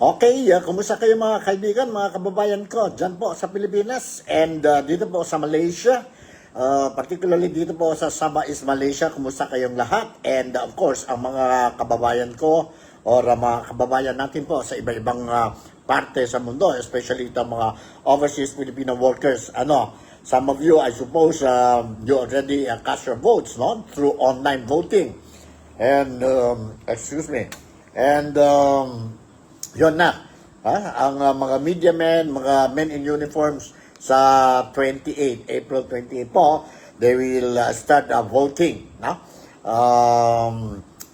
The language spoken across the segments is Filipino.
Okay, kumusta kayo mga kaibigan, mga kababayan ko dyan po sa Pilipinas and dito po sa Malaysia, particularly dito po sa Sabah is Malaysia, kumusta kayong lahat? And of course, ang mga kababayan ko or mga kababayan natin po sa iba-ibang parte sa mundo, especially itong mga overseas Filipino workers. Some of you, I suppose, you already cast your votes, no? Through online voting. And, yun na, ang mga media men, mga men in uniforms sa April 28 po, they will start voting, no?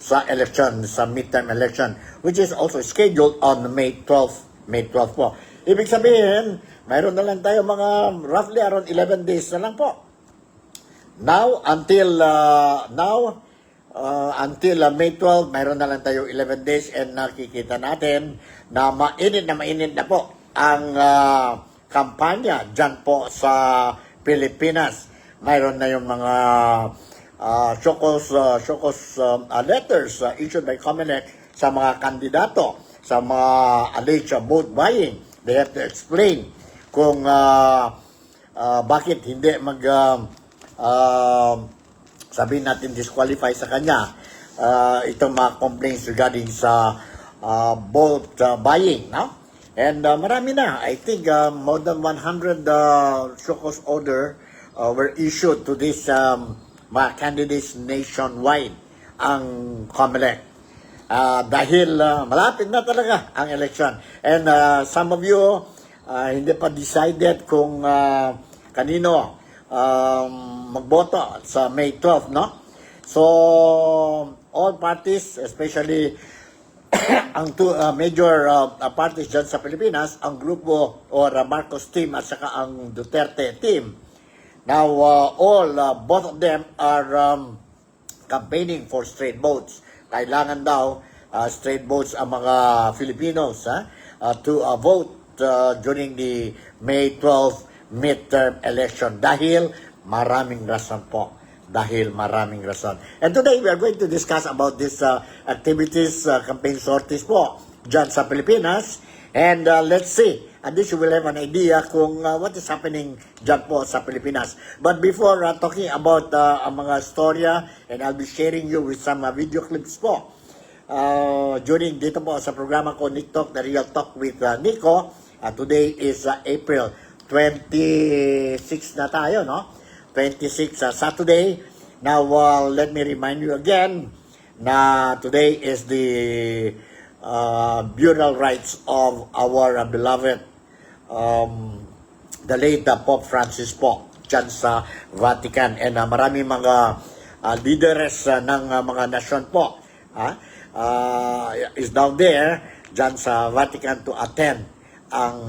Sa election, sa midterm election, which is also scheduled on May 12 po. Ibig sabihin, mayroon na lang tayo mga roughly around 11 days na lang po. Now, until May 12, mayroon na lang tayo 11 days and nakikita natin na mainit na po ang kampanya dyan po sa Pilipinas. Mayroon na yung mga shokos letters issued by COMELEC sa mga kandidato, sa mga alleged vote buying. They have to explain kung bakit hindi sabihin natin disqualify sa kanya itong mga complaints regarding sa vote buying, no? And marami na. I think more than 100 shokos order were issued to this mga candidates nationwide ang COMELEC. Dahil malapit na talaga ang election. And some of you hindi pa decided kung kanino magboto sa May 12, no? So, all parties, especially ang two major parties dyan sa Pilipinas, ang grupo or Marcos team at saka ang Duterte team. Now, both of them are campaigning for straight votes. Kailangan daw straight votes ang mga Filipinos to vote during the May 12 midterm election dahil maraming rason po. And today we are going to discuss about this activities, campaign sorties po dyan sa Pilipinas. And let's see, at least you will have an idea kung what is happening dyan po sa Pilipinas. But before talking about ang mga storya, and I'll be sharing you with some video clips po during dito po sa programa ko, Nick Talk, The Real Talk with Nico. Today is April 26 na tayo, no? 26 Saturday. Now, let me remind you again na today is the burial rites of our beloved, the late Pope Francis po, dyan sa Vatican. And marami mga leaders ng mga nasyon po is down there, dyan sa Vatican to attend ang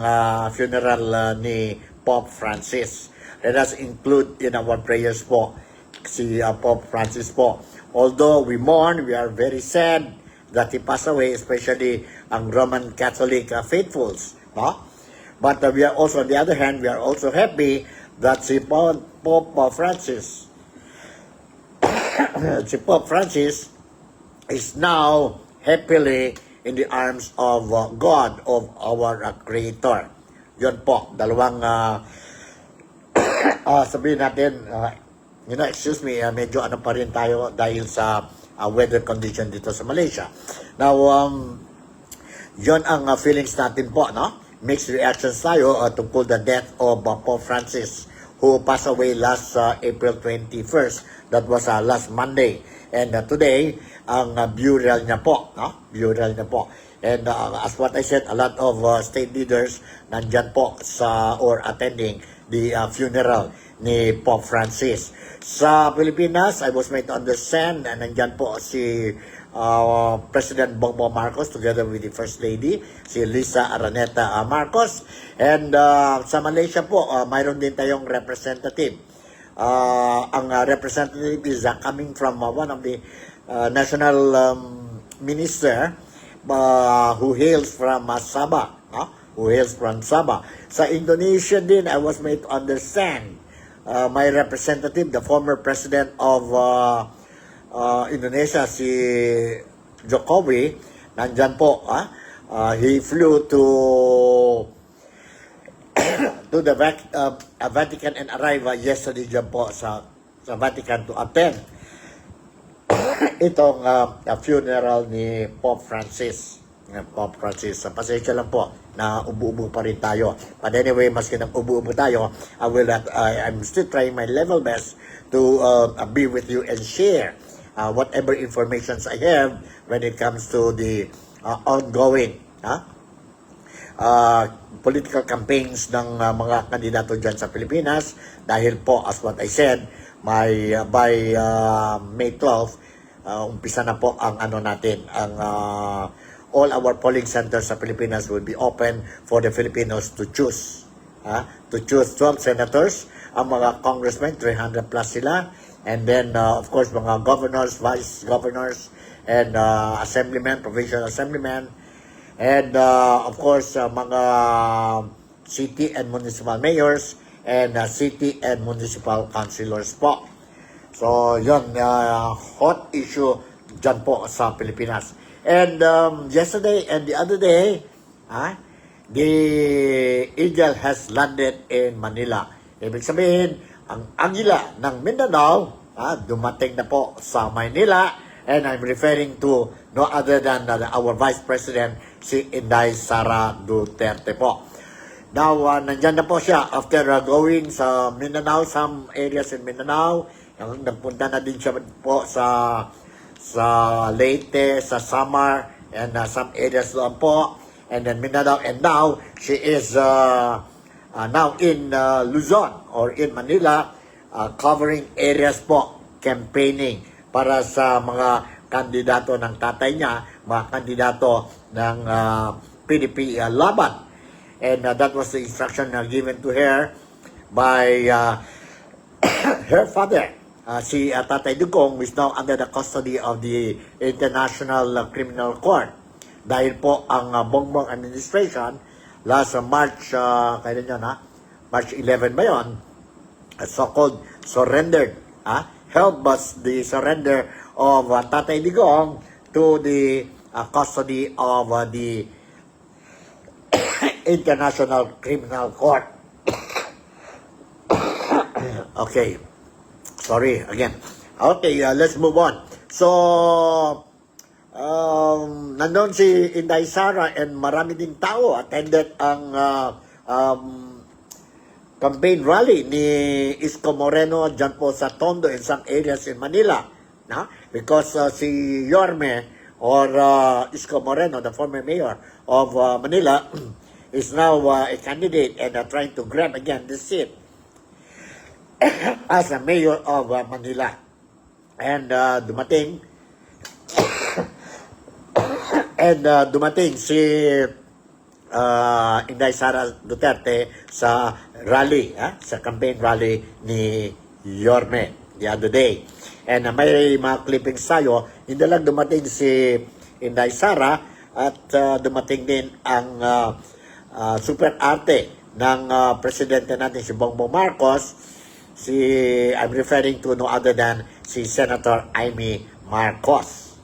funeral ni Pope Francis. Let us include in our prayers po si Pope Francis po. Although we mourn, we are very sad that he passed away, especially ang Roman Catholic faithfuls, no? But we are also, on the other hand, we are also happy that si Pope Francis is now happily in the arms of God, of our Creator. Yun po, dalawang sabihin natin, medyo pa rin tayo dahil sa weather condition dito sa Malaysia. Now, yun ang feelings natin po, no? Mixed reactions tayo tungkol the death of Pope Francis, who passed away last April 21st. That was last Monday. And today, ang burial niya po, no? Burial niya po. And as what I said, a lot of state leaders nandyan po or attending the funeral ni Pope Francis. Sa Pilipinas, I was made to understand na nandyan po si President Bongbong Marcos together with the First Lady, si Lisa Araneta Marcos. And sa Malaysia po, mayroon din tayong representative. Ang representative is coming from one of the national minister who hails from Sabah. Sa Indonesia din, I was made to understand my representative, the former president of Indonesia, si Jokowi, nandyan po he flew to the Vatican and arrived yesterday dyan po sa Vatican to attend itong funeral ni Pope Francis. Pope Francis. Pasensya lang po na ubu-ubo pa rin tayo. But anyway, maski nang ubu-ubo tayo, I'm still trying my level best to be with you and share whatever informations I have when it comes to the ongoing political campaigns ng mga kandidato dyan sa Pilipinas. Dahil po, as what I said, by May 12, umpisa na po ang all our polling centers sa Pilipinas will be open for the Filipinos to choose. To choose 12 senators, ang mga congressmen, 300 plus sila, and then of course mga governors, vice governors, and assemblymen, provincial assemblymen, and of course mga city and municipal mayors, and city and municipal councilors po. So yun, hot issue dyan po sa Pilipinas. And yesterday and the other day, the eagle has landed in Manila. Ibig sabihin, ang agila ng Mindanao, dumating na po sa Manila. And I'm referring to no other than our Vice President, si Inday Sara Duterte po. Now, nandyan na po siya after going sa Mindanao, some areas in Mindanao. Nagpunta na din siya po sa Leyte, sa Samar, and some areas doon po, and then Mindanao, and now she is now in Luzon or in Manila, covering areas po, campaigning para sa mga kandidato ng tatay niya, mga kandidato ng PDP laban. And that was the instruction given to her by her father. Si Tatay Digong is now under the custody of the International Criminal Court. Dahil po ang Bongbong administration, last March, kailan yun March 11 ba yun? So-called surrendered. Help us the surrender of Tatay Digong to the custody of the International Criminal Court. Okay. Sorry, again. Okay, let's move on. So, nandun si Inday Sara and marami ding tao attended ang campaign rally ni Isko Moreno dyan po sa Tondo in some areas in Manila. Because si Yorme or Isko Moreno, the former mayor of Manila, is now a candidate and trying to grab again the seat as a mayor of Manila. And dumating si Inday Sara Duterte sa rally, sa campaign rally ni Yorme the other day. And may mga clippings tayo, hindi lang dumating si Inday Sara at dumating din ang super arte ng presidente natin si Bongbong Marcos. I'm referring to no other than si Senator Amy Marcos.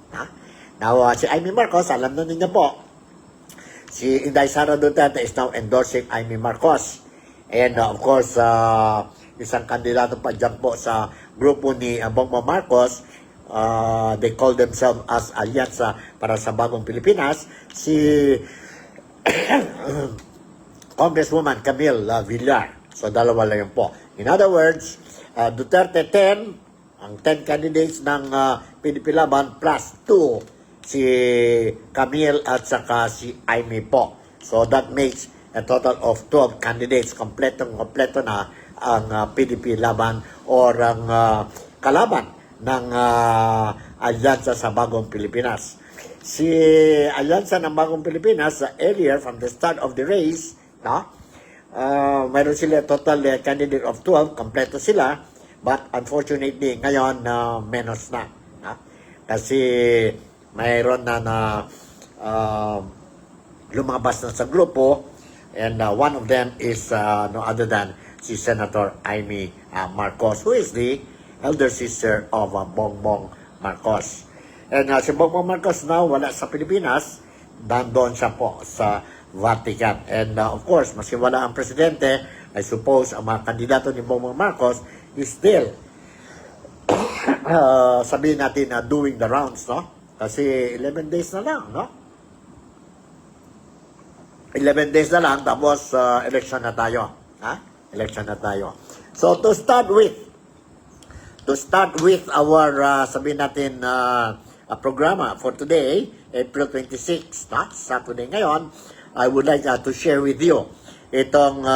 Now, si Amy Marcos, alam na ninyo po, si Inday Sara Duterte is now endorsing Amy Marcos. And of course, isang kandidato pa dyan po sa grupo ni Bongbong Marcos, they call themselves as Alyansa para sa Bagong Pilipinas, si Congresswoman Camille Villar. So, dalawa lang yun po. In other words, Duterte 10, ang 10 candidates ng PDP Laban plus 2, si Camille at saka si Amy po. So, that makes a total of 12 candidates. Kompleto na ang PDP Laban or ang kalaban ng Alyansa sa Bagong Pilipinas. Si Alyansa ng Bagong Pilipinas, earlier from the start of the race, mayroon sila total candidate of 12, kompleto sila, but unfortunately ngayon menos na. Kasi mayroon na lumabas na sa grupo, and one of them is no other than si Senator Amy Marcos, who is the elder sister of Bongbong Marcos. And si Bongbong Marcos now wala sa Pilipinas nandun siya po sa Vatican. And of course, maski wala ang presidente, I suppose ang mga kandidato ni Bongbong Marcos is still sabihin natin na doing the rounds, no? Kasi 11 days na lang, no? 11 days na lang, tapos election na tayo. Ha? Election na tayo. So, to start with our, sabihin natin, programa for today, April 26, na? Saturday ngayon, I would like to share with you itong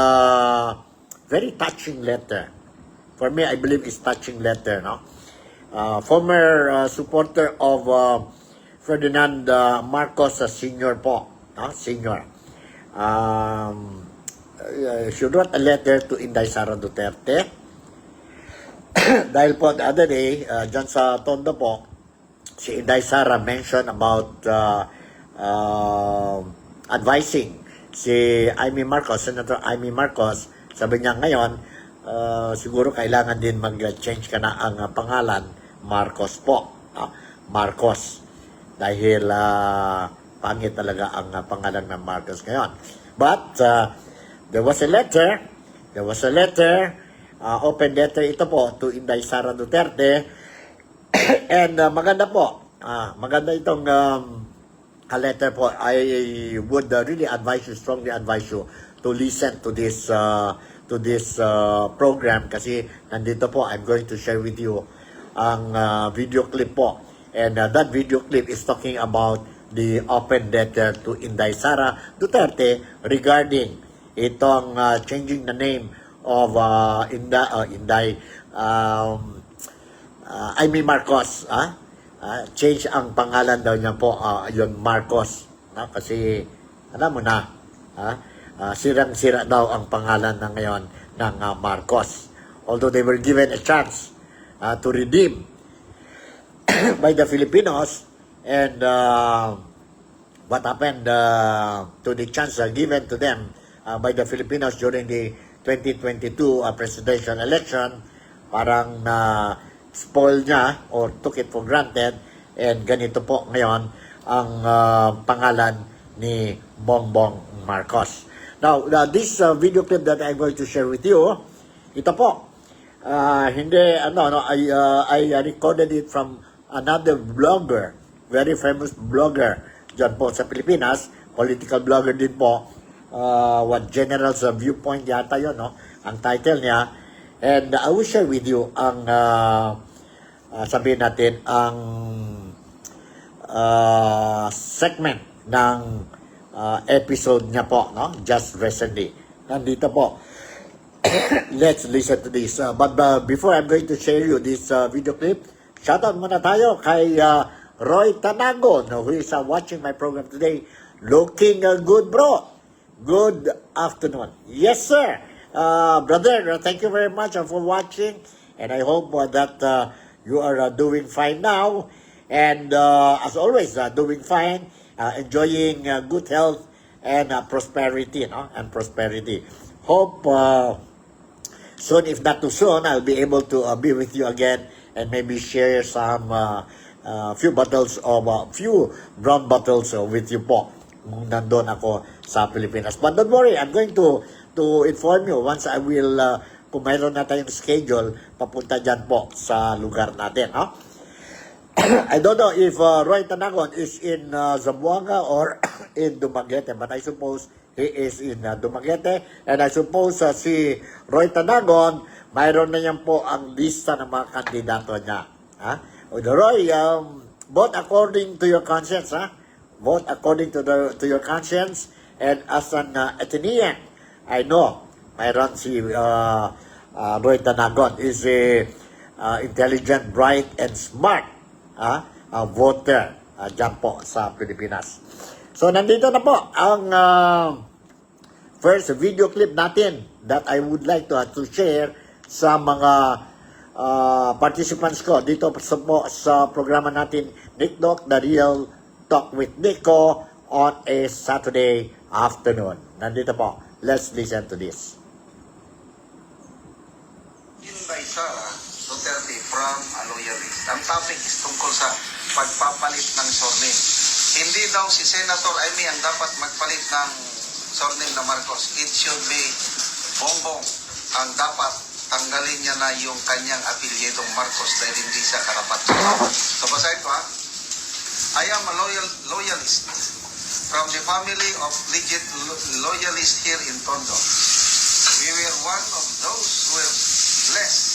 very touching letter. For me, I believe it's touching letter, no? Former supporter of Ferdinand Marcos Sr. po, no? Senior. She wrote a letter to Inday Sara Duterte. Dahil po the other day, dyan sa Tondo po, si Inday Sara mentioned about advising si Amy Marcos, Senator Amy Marcos. Sabi niya ngayon, siguro kailangan din mag-change ka na ang pangalan, Marcos po. Marcos. Dahil pangit talaga ang pangalan ng Marcos ngayon. But there was a letter, open letter ito po to Inday Sara Duterte. And maganda po. Maganda itong letter po. I would really strongly advise you to listen to this program kasi nandito po I'm going to share with you ang video clip po. And that video clip is talking about the open letter to Inday Sara Duterte regarding itong changing the name of Amy Marcos. Change ang pangalan daw niya po, yung Marcos. Kasi, alam mo na, sirang-sira daw ang pangalan na ngayon ng Marcos. Although they were given a chance to redeem by the Filipinos, and what happened to the chance given to them by the Filipinos during the 2022 presidential election, parang spoil niya or took it for granted, and ganito po ngayon ang pangalan ni Bongbong Marcos. Now, this video clip that I'm going to share with you, ito po, I recorded it from another blogger, very famous blogger dyan po sa Pilipinas, political blogger din po, what General's Viewpoint yata yun, no? Ang title niya. And I will share with you ang sabihin natin ang segment ng episode niya po, no? Just recently. Nandito po. Let's listen to this. But before I'm going to share you this video clip, shoutout muna tayo kay Roy Tanagon, who is watching my program today. Looking good, bro. Good afternoon. Yes, sir. Brother, thank you very much for watching. And I hope that you are doing fine now. And as always, doing fine. Enjoying good health and prosperity, no? And prosperity. Hope soon, if not too soon, I'll be able to be with you again and maybe share some few bottles of few brown bottles with you po kung nandun ako sa Pilipinas. But don't worry, I'm going to inform you once I will kung mayroon na tayong schedule papunta dyan po sa lugar natin. No? I don't know if Roy Tanagon is in Zamboanga or in Dumaguete, but I suppose he is in Dumaguete. And I suppose si Roy Tanagon, mayroon na yan po ang lista ng mga kandidato niya. Roy, vote according to your conscience. Vote according to your conscience. And as an Athenian, I know, mayroon si Roy Tanagon is a intelligent, bright, and smart voter dyan po sa Pilipinas. So, nandito na po ang first video clip natin that I would like to share sa mga participants ko dito sa programa natin, Nick Doc, The Real Talk with Nico, on a Saturday afternoon. Nandito po. Let's listen to this. Inday Sara Duterte from a loyalist. Ang topic is tungkol sa pagpapalit ng surname. hindi daw si Senator Amy ang dapat magpalit ng surname na Marcos. It should be Bongbong ang dapat tanggalin niya na yung kanyang apelyidong Marcos dahil hindi siya karapat. So basahin ko ha. I am a loyalist from the family of legit loyalists here in Tondo. We were one of those who were blessed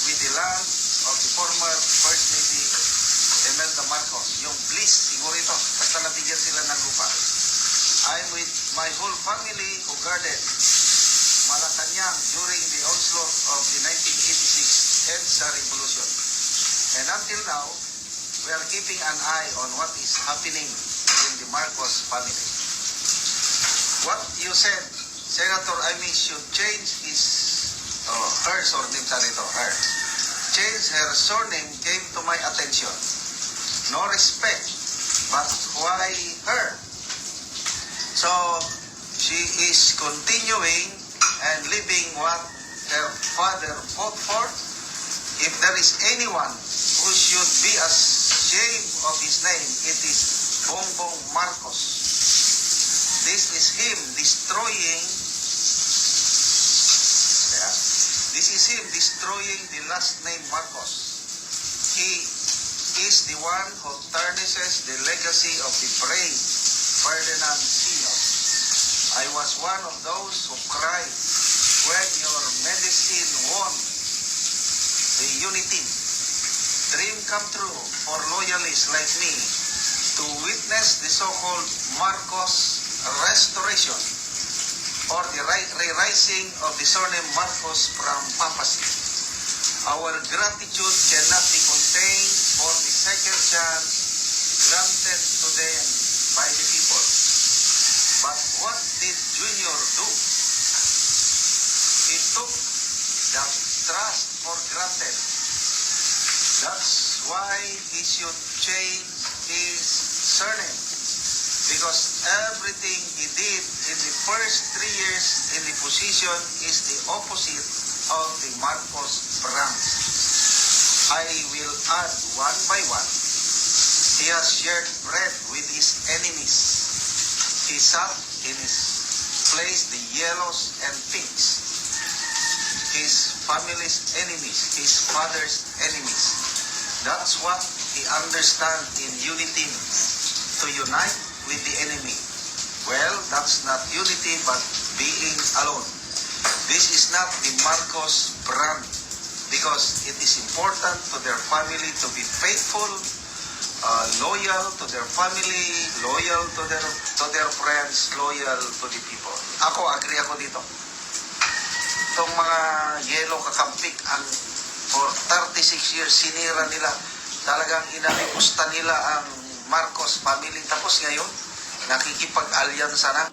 with the land of the former First Lady Imelda Marcos. Yung bliss, siguro ito, basta nabigyan sila ng lupa. I'm with my whole family who guarded Malacanang during the onslaught of the 1986 EDSA Revolution. And until now, we are keeping an eye on what is happening in the Marcos family. What you said, Senator Amy should change her surname, her. Change her surname came to my attention. No respect, but why her? So, she is continuing and living what her father fought for. If there is anyone who should be ashamed of his name, it is Bongbong Marcos. This is him destroying, the last name Marcos. He is the one who tarnishes the legacy of the brave Ferdinand Sr. I was one of those who cried when your medicine won the unity. Dream come true for loyalists like me to witness the so-called Marcos restoration or the re-rising of the surname Marcos from papacy. Our gratitude cannot be contained for the second chance granted to them by the people. But what did Junior do? He took the trust for granted. That's why he should change his surname. Because everything he did in the first 3 years in the position is the opposite of the Marcos branch. I will add one by one. He has shared bread with his enemies. He sat in his place the yellows and pinks. His family's enemies, his father's enemies. That's what he understands in unity, to unite with the enemy. Well, that's not unity but being alone. This is not the Marcos brand because it is important to their family to be faithful, loyal to their family, loyal to their friends, loyal to the people. Ako, agree ako dito. Itong mga yellow kakampik ang for 36 years sinira nila. Talagang inalimusta nila ang Marcos family. Tapos ngayon, nakikipag-alyansa na.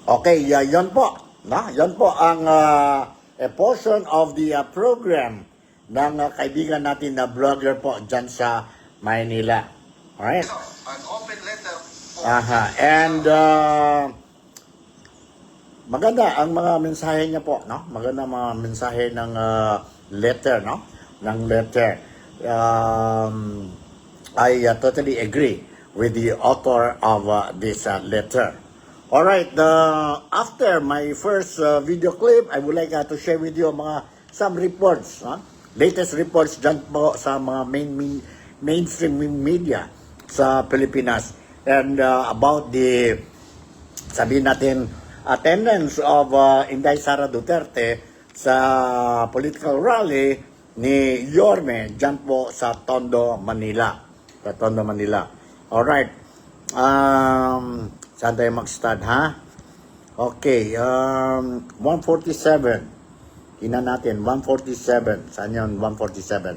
Okay, yon po. No? Yon po ang a portion of the program ng kaibigan natin na vlogger po dyan sa Maynila. Alright? Ito, an open letter po. And maganda ang mga mensahe niya po, no? Maganda mga mensahe ng letter, no? Ng letter. I totally agree with the author of this letter. Alright, after my first video clip, I would like to share with you some reports, latest reports dyan po sa mga mainstream media sa Pilipinas and about the, sabihin natin, attendance of Inday Sara Duterte sa political rally ni Yorme dyan po sa Tondo, Manila. Sa Tondo, Manila. Alright. Saan tayo mag-start, ha? Okay. 147. Tingnan natin. 147. Saan yun? 147.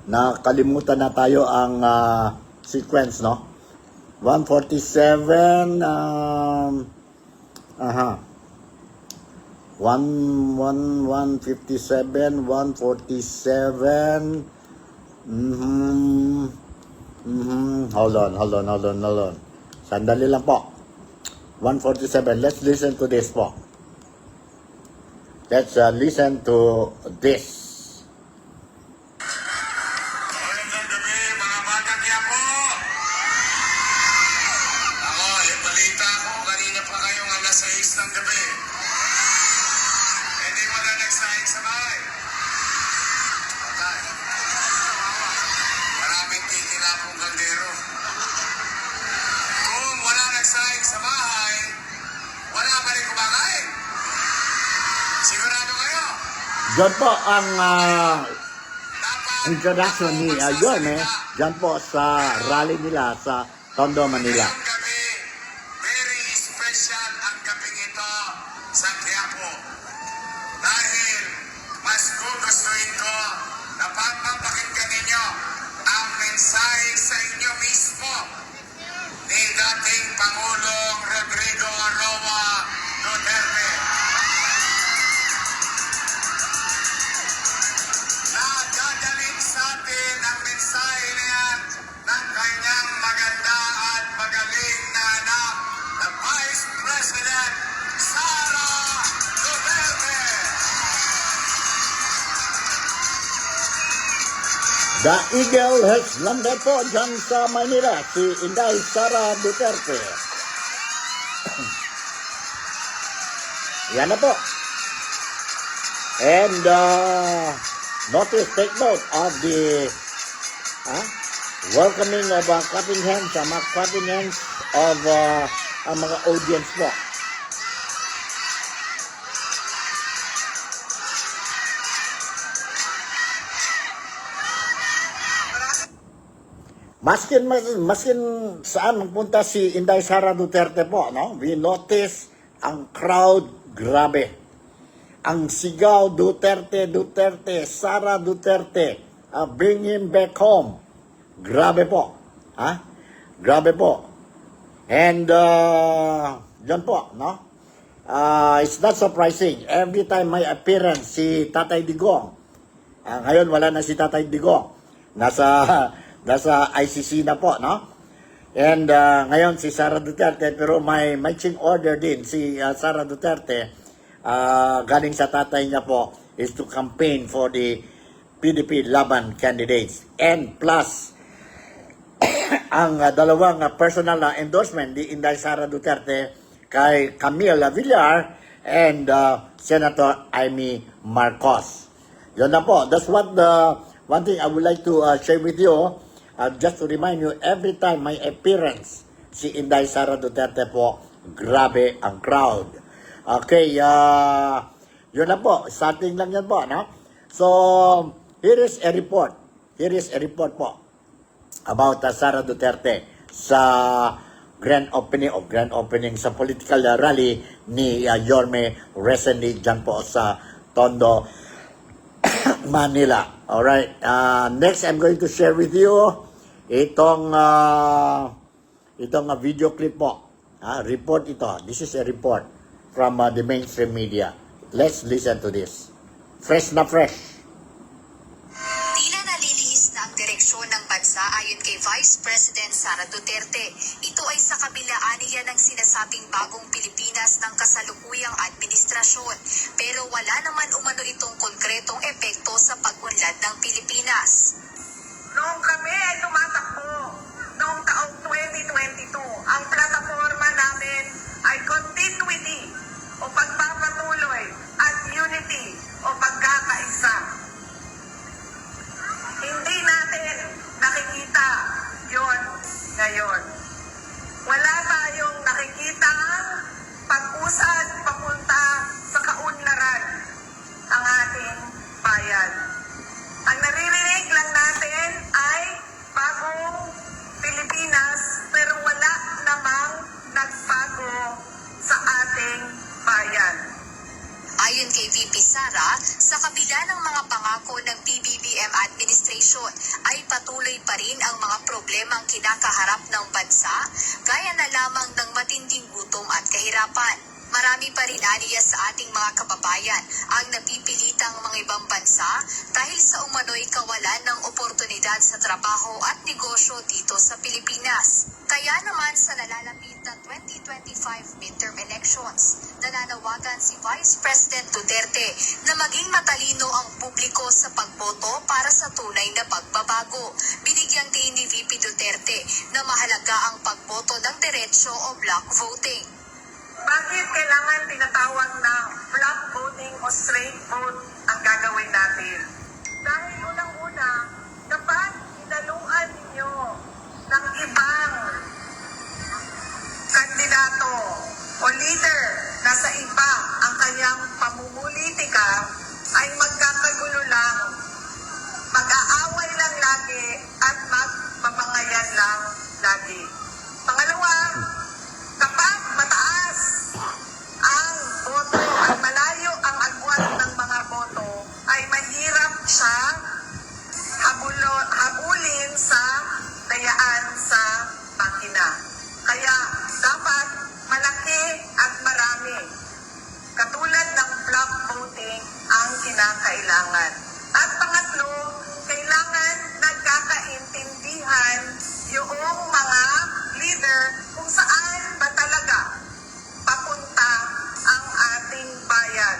Nakalimutan na tayo ang sequence, no? 147. 157, 147. Hold on. Sandali lang po. 147. Let's listen to this po. Let's listen to this. rin kumakain. Sigurado kayo? Diyan po ang Dapat introduction ni Yorme, diyan po sa rally nila sa Tondo, Manila. ngayong gabi, very special ang gabing ito sa Quiapo. Dahil mas gugustuhin ko na papapakinggan ninyo ang mensahe sa inyo mismo ni dating Pangulong Rodrigo Roa Duterte. Nadadalhin sa atin ang mensahe niya ng kanyang maganda at magaling na anak, na Vice President Sara Duterte. The Eagle has landed po dyan sa Manila, si Inday Sara Duterte. Yan na po. And notice, take note of the welcoming of clapping hands, mga clapping hands of ang mga audience po. Maskin saan magpunta si Inday Sara Duterte po, no? We notice ang crowd, grabe. Ang sigaw, Duterte, Duterte, Sara Duterte, bring him back home. Grabe po. Ha? Grabe po. And, dyan po, no? It's not surprising. Every time may appearance si Tatay Digong, ngayon wala na si Tatay Digong. Nasa ICC na po, no? And ngayon si Sara Duterte, pero may marching order din si Sara Duterte, galing sa tatay niya po, is to campaign for the PDP Laban candidates. And plus, ang dalawang personal na endorsement ni Inday Sara Duterte kay Camille Villar and Senator Amy Marcos. Yun na po. That's what one thing I would like to share with you. Just to remind you, every time may appearance si Inday Sara Duterte po, grabe ang crowd. Okay, yun na po. Starting lang yan po, no? So, here is a report. Here is a report po about Sara Duterte sa grand opening sa political rally ni Yorme recently dyan po sa Tondo, Manila. Alright, next I'm going to share with you itong video clip po. Report ito. This is a report from the mainstream media. Let's listen to this. Fresh na fresh. Tila nalilihis na ang direksyon ng bansa ayon kay Vice President Sara Duterte. Ito ay sa kabilaan niya ng sinasabing bagong Pilipinas ng kasalukuyang administrasyon. Pero wala naman umano itong konkretong epekto sa pag-unlad ng Pilipinas. Noong kami ay tumatakbo, noong taong 2022, ang plataforma namin ay continuity o pagpapatuloy at unity o pagkakaisa. Hindi natin nakikita yon ngayon. Wala tayong nakikita pag-usad papunta sa kaunlaran ang ating bayan. Ang naririnig lang natin ay bagong Pilipinas, pero wala namang nagbago sa ating bayan. Ayon kay VP Sara, sa kabila ng mga pangako ng PBBM administration ay patuloy pa rin ang mga problemang kinakaharap ng bansa, gaya na lamang ng matinding gutom at kahirapan. Marami pa rin aniya sa ating mga kababayan ang napipilitang mga ibang bansa dahil sa umano'y kawalan ng oportunidad sa trabaho at negosyo dito sa Pilipinas. Kaya naman sa nalalapit na 2025 midterm elections, nananawagan si Vice President Duterte na maging matalino ang publiko sa pagboto para sa tunay na pagbabago. Binigyang din ni VP Duterte na mahalaga ang pagboto ng diretsyo o block voting. Bakit kailangan tinatawag na block voting o straight vote ang gagawin natin? Dahil unang-una, dapat inaluan ninyo ng ibang kandidato o leader nasa iba ang kanyang pamumulitika, ay magkakagulo lang, mag-aaway lang lagi at magpapangayan lang lagi. Pangalawa, kapag mataas ang boto at malayo ang agwat ng mga boto, ay mahirap siya habulin sa dayaan sa makina. Kaya dapat malaki at marami, katulad ng block voting, ang kinakailangan. At pangatlo, kailangan nagkakaintindihan yung mga leader kung saan ba talaga papunta ang ating bayan.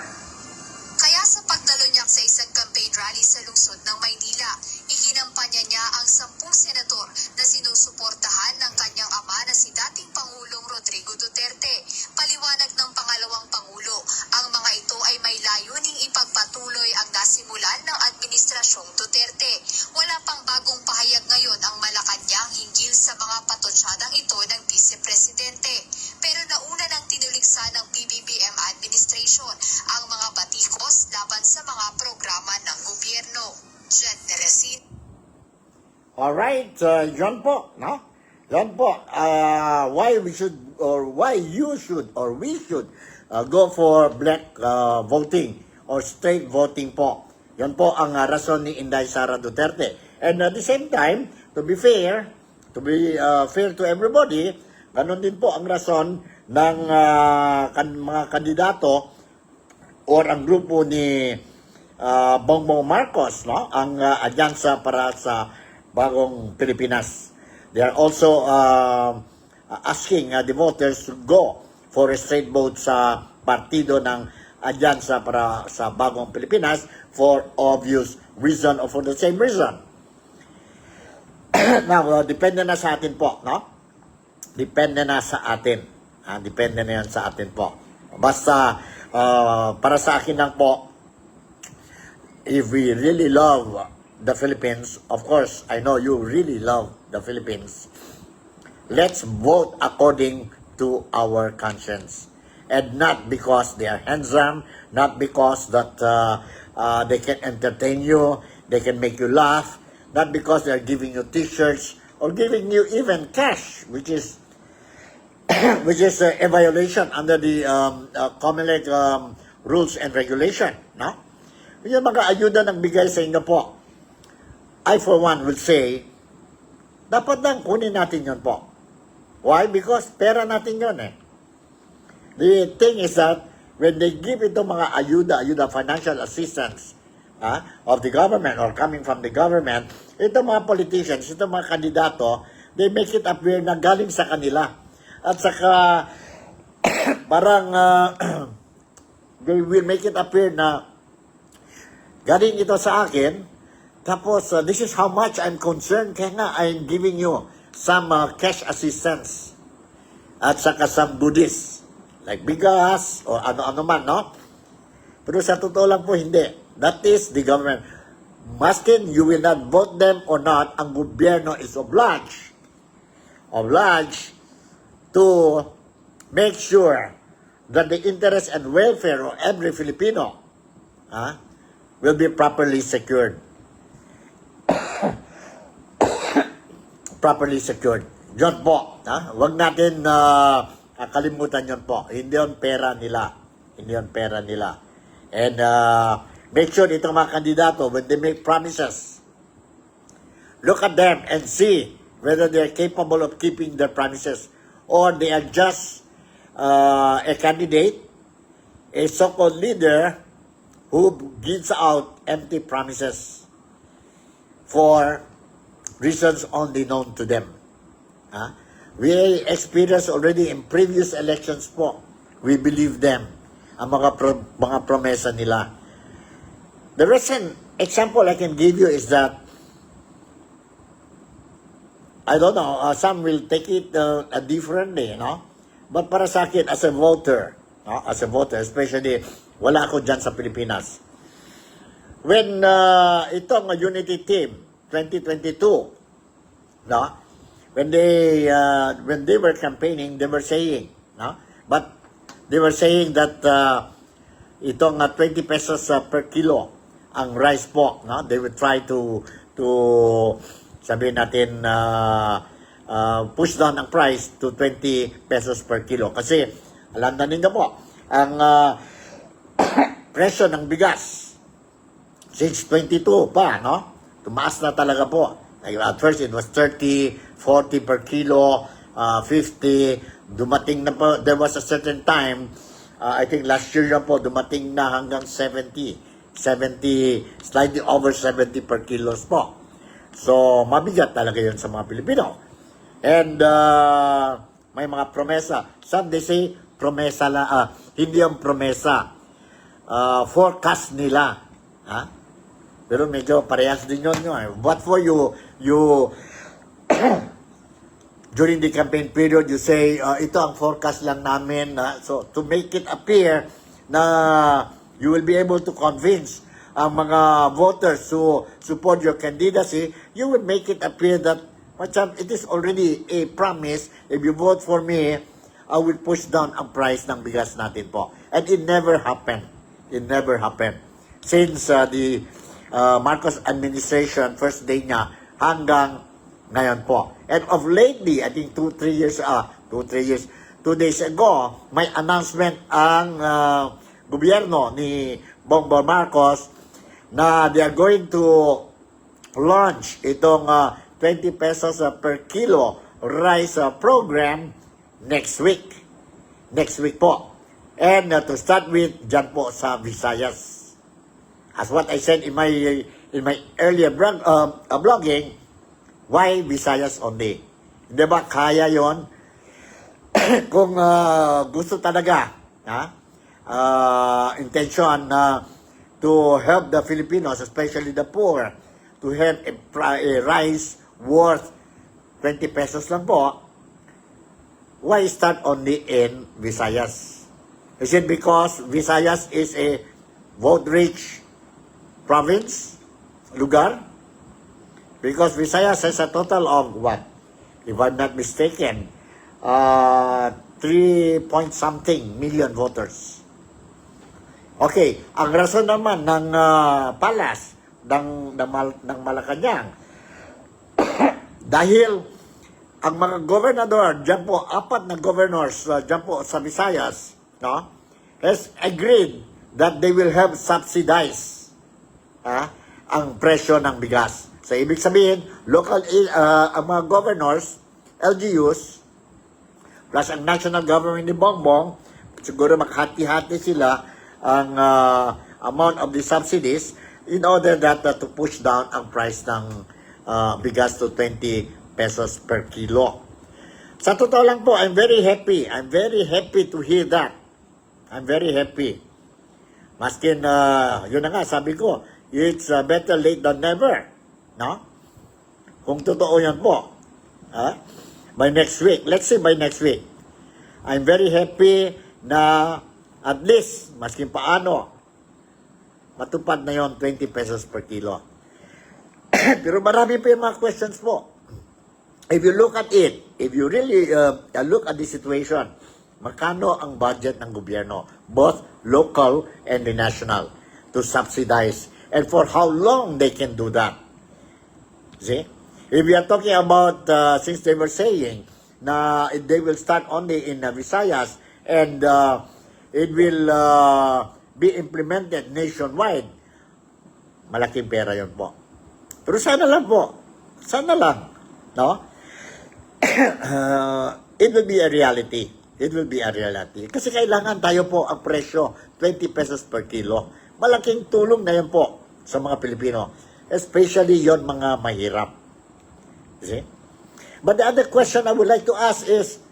Kaya sa pagdalo niya sa isang campaign rally sa lungsod ng Maynila, ihinampanya niya ang 10 senador na sinusuportahan ng kanyang ama na si dating Pangulong Rodrigo Duterte. Paliwanag ng pangalawang Pangulo, ang mga ito ay may layuning ipagpatuloy ang nasimulan ng Administrasyong Duterte. Wala pang bagong pahayag ngayon ang Malacanang hinggil sa mga patotsyadang ito ng Vice Presidente. Pero nauna nang tinuliksa ng PBBM administration ang mga batikos laban sa mga programa ng gobyerno. Jen Teresin. Alright, yun po, no? Yun po, why we should, or why you should, or we should go for black voting or straight voting po. Yun po ang rason ni Inday Sara Duterte. And at the same time, to be fair to everybody, ganun din po ang rason ng mga kandidato or ang grupo ni Bongbong Marcos, no? Ang alyansa para sa Bagong Pilipinas. They are also asking the voters to go for a straight vote sa partido ng alyansa para sa Bagong Pilipinas for obvious reason or for the same reason. Now, depende na sa atin po, no? Depende na sa atin. Depende na yan sa atin po. Basta, para sa akin lang po, if we really love the Philippines, of course, I know you really love the Philippines, let's vote according to our conscience. And not because they are handsome, not because that they can entertain you, they can make you laugh, not because they are giving you t-shirts or giving you even cash, which is a violation under the COMELEC rules and regulation, no? Yung mga ayuda ng bigay sa inyo po, I for one will say, dapat lang kunin natin yun po. Why? Because pera natin yun eh. The thing is that when they give itong mga ayuda, financial assistance of the government or coming from the government, itong mga politicians, itong mga kandidato, they make it appear na galing sa kanila. At saka, parang, they will make it appear na galing ito sa akin, tapos, this is how much I'm concerned, kaya nga, I'm giving you some cash assistance. At saka some goodies, like bigas, o ano-ano man, no? Pero sa totoo lang po, hindi. That is the government. Maskin you will not vote them or not, ang gobyerno is obliged to make sure that the interest and welfare of every Filipino will be properly secured. Properly secured. Yun po. Huwag natin kalimutan yun po. Hindi yun pera nila. And make sure itong mga kandidato, when they make promises, look at them and see whether they are capable of keeping their promises or they are just a candidate, a so-called leader who gives out empty promises for reasons only known to them. We experienced already in previous elections po. We believe them. Ang mga promesa nila. The recent example I can give you is that, I don't know, some will take it differently, no? But para sa akin, as a voter, especially, wala ako dyan sa Pilipinas. When itong Unity Team, 2022, no? When they were campaigning, they were saying, no? But they were saying that itong 20 pesos per kilo ang rice po, no? They would try to sabihin natin push down ang price to 20 pesos per kilo. Kasi alam na ninyo po, ang presyo ng bigas since 22 pa, no? Tumaas na talaga po. Like, at first it was 30, 40 per kilo, 50, dumating na po, there was a certain time, I think last year na po, dumating na hanggang 70, slightly over 70 per kilos po. So, mabigat talaga yun sa mga Pilipino. And, may mga promesa. Some they say, promesa la, hindi yung promesa. Forecast nila. Ha? Pero medyo parehas din yun. But for you during the campaign period, you say, ito ang forecast lang namin. So, to make it appear na you will be able to convince ang mga voters to support your candidacy, you will make it appear that it is already a promise. If you vote for me, I will push down ang price ng bigas natin po. And it never happened. It never happened. Since the Marcos administration, first day niya, hanggang ngayon po. And of lately, I think 2 days ago, may announcement ang gobyerno ni Bongbong Marcos na they are going to launch itong 20 pesos per kilo rice program next week. Next week po. And to start with, dyan po sa Visayas. As what I said in my earlier blogging, why Visayas only? Hindi ba kaya yon? Kung gusto talaga, intention to help the Filipinos, especially the poor, to have a rice worth 20 pesos lang po, why start only in Visayas? Is it because Visayas is a vote-rich province, lugar? Because Visayas has a total of what? If I'm not mistaken, 3-point-something million voters. Okay, ang rason naman ng palas ng Malacanang dahil ang mga gobernador dyan po, 4 na governors dyan po sa Visayas, no, has agreed that they will have subsidized ang presyo ng bigas. So, ibig sabihin, ang mga governors, LGUs, plus ang national government ni Bongbong, siguro maghati-hati sila ang amount of the subsidies in order that to push down ang price ng bigas to 20 pesos per kilo. Sa totoo lang po, I'm very happy. I'm very happy to hear that. I'm very happy. Maskin, yun na nga, sabi ko, it's better late than never. No? Kung totoo yan po. By next week. Let's say by next week. I'm very happy na at least, maskin paano, matupad na yon 20 pesos per kilo. Pero marami pa yung mga questions po. If you look at it, if you really look at the situation, magkano ang budget ng gobyerno, both local and the national, to subsidize, and for how long they can do that. See? If we are talking about, since they were saying, na they will start only in Visayas, and it will be implemented nationwide, malaking pera yun po. Pero sana lang po. Sana lang. No? It will be a reality. It will be a reality. Kasi kailangan tayo po ang presyo, 20 pesos per kilo. Malaking tulong na yun po sa mga Pilipino. Especially yon mga mahirap. See? But the other question I would like to ask is,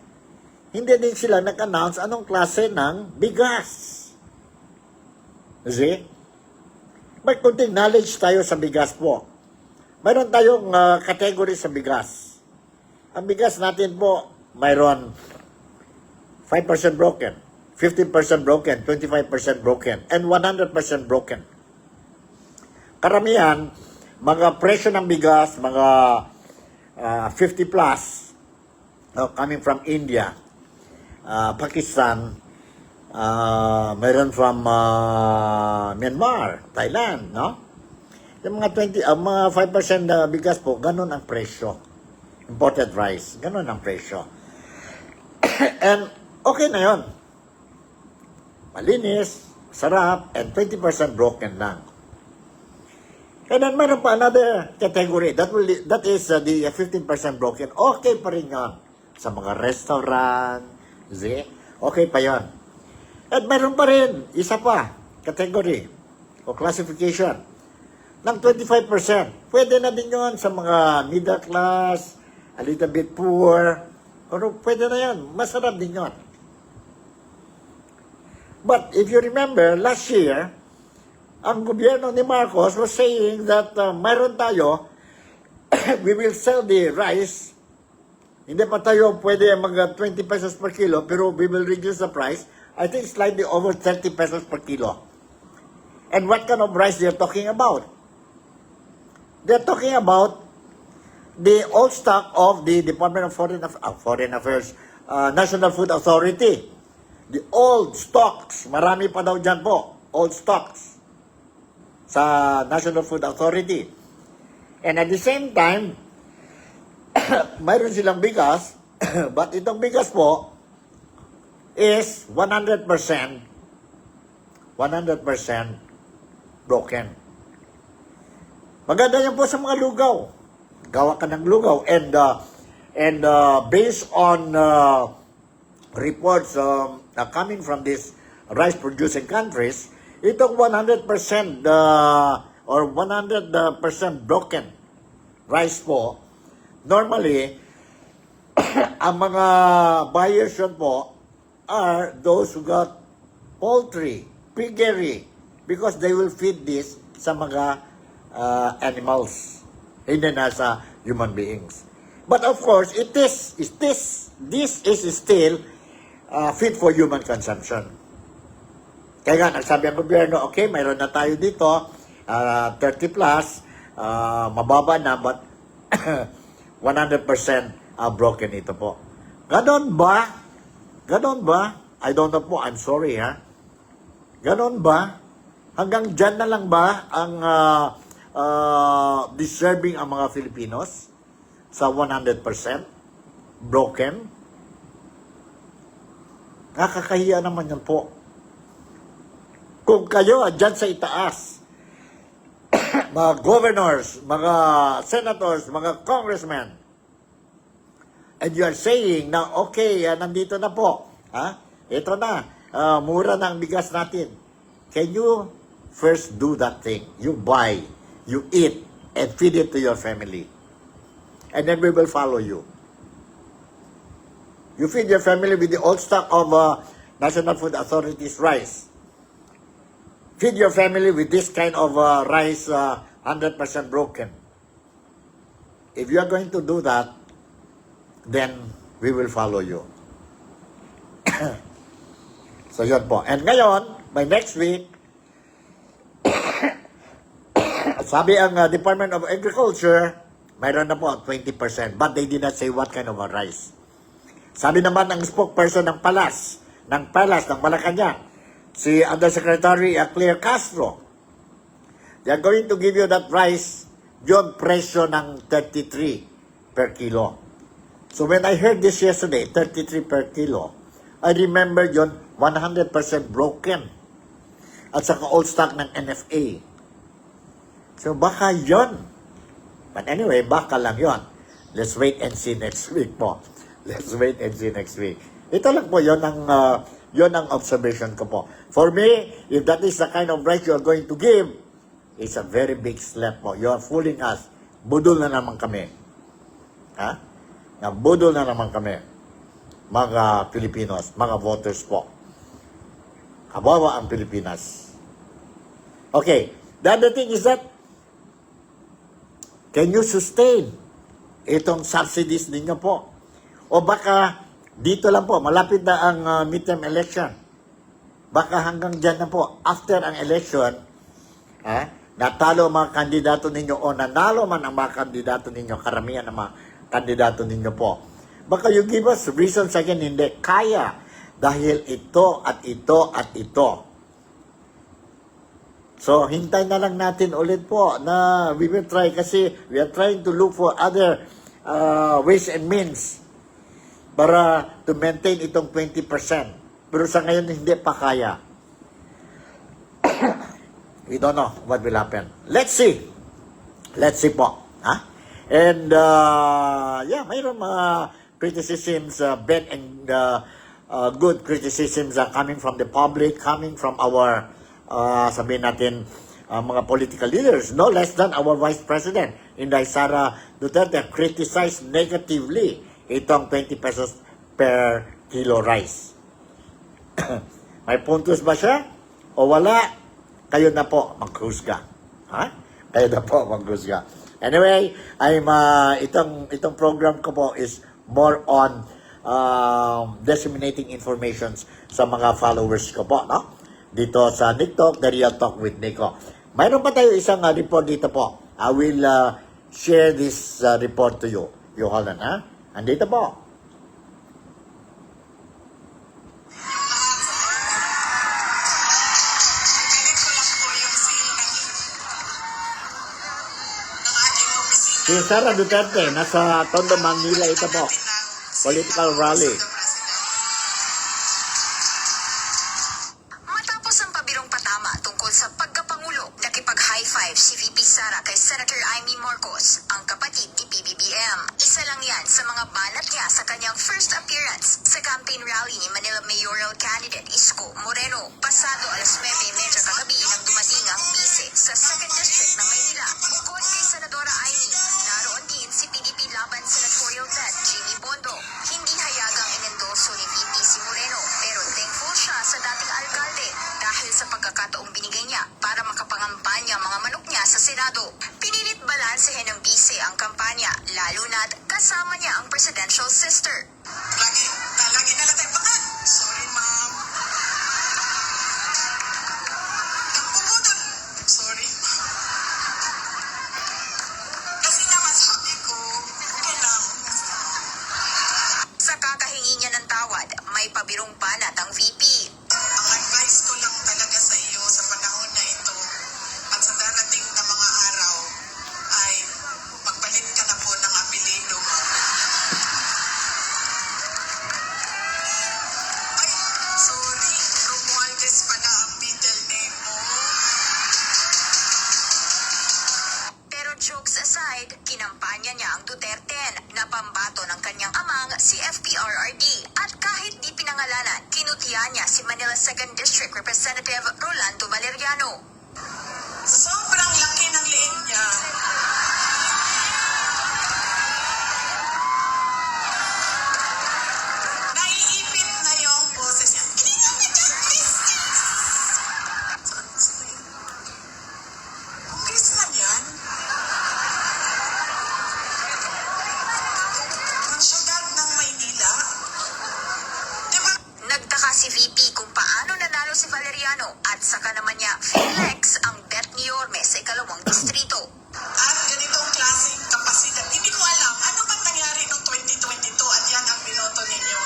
hindi din sila nag-announce anong klase ng bigas. See? May kunting knowledge tayo sa bigas po. Mayroon tayong category sa bigas. Ang bigas natin po, mayroon 5% broken, 15% broken, 25% broken, and 100% broken. Karamihan, mga presyo ng bigas, mga 50 plus, coming from India, Pakistan, Meron from Myanmar, Thailand, no? Yung mga 5% na bigas po, ganun ang presyo. Imported rice, ganun ang presyo. And okay na yon. Malinis, sarap, and 20% broken lang. And then meron pa another category. That is the 15% broken. Okay pa rin yun. Sa mga restaurant, see? Okay pa yun. At meron pa rin, isa pa, category o classification ng 25%. Pwede na din yun sa mga middle class, a little bit poor, pero pwede na yan. Masarap din yun. But if you remember, last year, ang gobyerno ni Marcos was saying that mayroon tayo, we will sell the rice. Hindi pa tayo pwede mag 20 pesos per kilo, pero we will reduce the price. I think slightly over 30 pesos per kilo. And what kind of rice they're talking about? They're talking about the old stock of the Department of Foreign Affairs, National Food Authority. The old stocks, marami pa daw dyan po, old stocks sa National Food Authority. And at the same time, mayroon silang bigas, but itong bigas po is 100% broken. Maganda yan po sa mga lugaw. Gawa ka ng lugaw. And based on reports coming from these rice-producing countries, itong 100% or 100% broken rice po, normally, ang mga buyers yun po are those who got poultry, piggery, because they will feed this sa mga animals, hindi na sa human beings. But of course, this is still fit for human consumption. Kaya nga, nagsabi ang gobyerno, okay, mayroon na tayo dito, 30 plus, mababa na, but 100% broken ito po. Ganon ba? Ganon ba? I don't know po, I'm sorry ha. Ganon ba? Hanggang dyan na lang ba ang deserving ang mga Filipinos sa 100% broken? Nakakahiya naman yan po. Kung kayo dyan sa itaas, mga governors, mga senators, mga congressmen, and you are saying na okay, nandito na po, ito na, mura na ang bigas natin. Can you first do that thing? You buy, you eat, and feed it to your family. And then we will follow you. You feed your family with the old stock of National Food Authority's rice. Feed your family with this kind of rice 100% broken. If you are going to do that, then we will follow you. So yun po. And ngayon, by next week, sabi ang Department of Agriculture, mayroon na po 20%, but they did not say what kind of a rice. Sabi naman ng spokesperson ng Palas ng Malacanang, si Undersecretary Claire Castro, they are going to give you that rice beyond presyo ng 33 per kilo. So when I heard this yesterday, 33 per kilo, I remember yon 100% broken at saka old stock ng NFA. So baka yon. But anyway, baka lang yon. Let's wait and see next week po. Let's wait and see next week. Ito lang po yon ang observation ko po. For me, if that is the kind of rice you are going to give, it's a very big slap po. You are fooling us. Budol na naman kami. Budol na naman kami. Mga Filipinos, mga voters po. Kawawa ang Pilipinas. Okay. The other thing is that, can you sustain itong subsidies ninyo po? O baka dito lang po, malapit na ang midterm election. Baka hanggang dyan na po, after ang election, natalo ang mga kandidato ninyo o nanalo man ang mga kandidato ninyo, karamihan ng mga kandidato ninyo po. Baka you give us reasons again, hindi kaya dahil ito at ito at ito. So, hintay na lang natin ulit po na we will try kasi we are trying to look for other ways and means para to maintain itong 20%. Pero sa ngayon, hindi pa kaya. We don't know what will happen. Let's see. Let's see po. Ha? And, yeah, mayroon mga criticisms, bad and good criticisms coming from the public, coming from our, sabihin natin, mga political leaders, no less than our Vice President, Inday Sara Duterte, criticized negatively itong 20 pesos per kilo rice. May puntos ba siya? O wala? Kayo na po maghusga. Ha? Kayo na po maghusga. Anyway, I'm itong program ko po is more on disseminating informations sa mga followers ko po, no? Dito sa Nick Talk, The Real Talk with Nico. Mayroon pa tayo isang report dito po. I will share this report to you. You hold on, ha? Andito po. Si Sara Duterte, nasa Tondo, Manila ito po. Political rally. Matapos ang pabirong patama tungkol sa pagkapangulo, nakipag-high five si VP Sara kay Senator Amy Marcos, ang kapatid ni PBBM. Isa lang yan sa mga banat niya sa kanyang first appearance sa campaign rally ni Manila Mayoral candidate Isko Moreno. Pasado alas 9:30 kagabi nang dumating ang bise sa 2nd District ng Maynila. Bukod kay Senadora Amy, naroon din si PDP Laban Senatorial Vet Jimmy Bondo. Hindi hayagang inendorso ni VP si Moreno, pero thankful siya sa dating alkalde dahil sa pagkakataong binigay niya para makapangampanya ang mga manok niya sa Senado. Pinilit balansehin ng bise ang kampanya, lalo na't kasama niya ang presidential sister. Lagi na lang tayo baka. Sorry, ma'am. Nagpuputol. Sorry. Kasi naman sabi ko, okay lang. Sa kakahingi niya ng tawad, may pabirong banat ang VP. Ang advice ko lang talaga sa iyo sa panahon na ito at sa darating na mga araw ay magpalit ka na po ng apelido mo. Ay, sorry. Romualdez pala ang middle name mo. Pero jokes aside, kinampanya niya ang Duterte na pambato ng kanyang amang si FPRRD. At kahit di pinangalanan, kinutiya niya si Manila 2nd District Representative Rolando Valeriano. Sa sobrang laki ng liig niya, naiipit na yung boses niya. Hindi naman dyan, Christians! Sorry. Congressman yan. Ang syudad ng Maynila. Diba? Nagtaka si VP kung paano nanalo si Valeriano at saka naman niya flex ang bet ni Yorme sa ikalawang distrito. At ganitong klaseng kapasidad. Hindi ko alam, ano bang nangyari noong 2022 at yan ang binoto ninyo?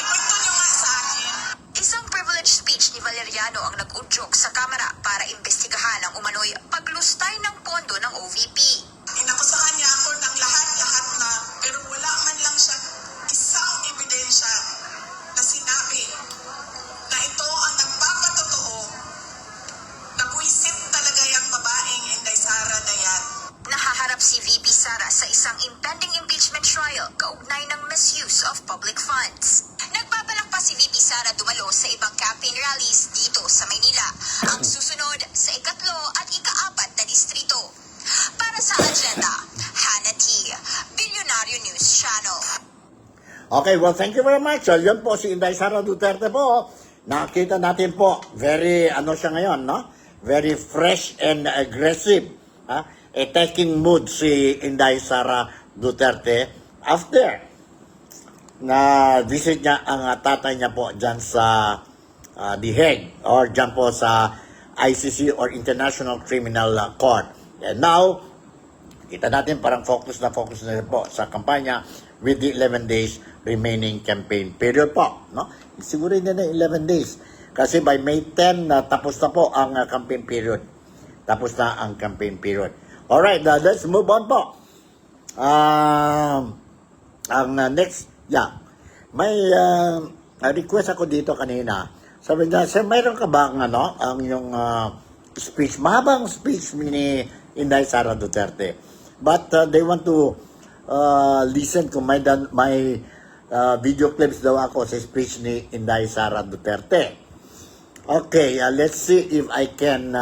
Ikwento nyo nga sa akin. Isang privilege speech ni Valeriano ang nag-udyok sa kamera para imbestigahan ang umano'y paglustay ng pondo ng OVP. Inakusahan niya ako ng lahat-lahat na, pero wala man lang siya isang ebidensya na sinabi na ito ang nagpapatotoo na buisit talaga yung babaeng Inday Sara na yan. Nahaharap si VP Sara sa isang impending impeachment trial kaugnay ng misuse of public funds. Nagbabalak pa si VP Sara dumalo sa ibang campaign rallies dito sa Maynila. Ang susunod sa ikatlo at ika-4 na distrito. Para sa agenda, Hannah T. Billionario News Channel. Okay, well, thank you very much. So, yun po si Inday Sara Duterte po. Nakita natin po, very, siya ngayon, no? Very fresh and aggressive. Attacking mood si Inday Sara Duterte after na visit niya ang tatay niya po dyan sa The Hague or dyan po sa ICC or International Criminal Court. And now, kita natin parang focus na po sa kampanya with the 11 days remaining campaign period po, no? Siguro hindi na 11 days. Kasi by May 10, tapos na po ang campaign period. Tapos na ang campaign period. Alright, let's move on po. Ang next, may request ako dito kanina. Sabi niya, sir, mayroon ka ba ang yung speech, mahabang speech ni Inday Sara Duterte. But they want to listen kung may video clips daw ako sa speech ni Inday Sara Duterte. Okay, let's see if I can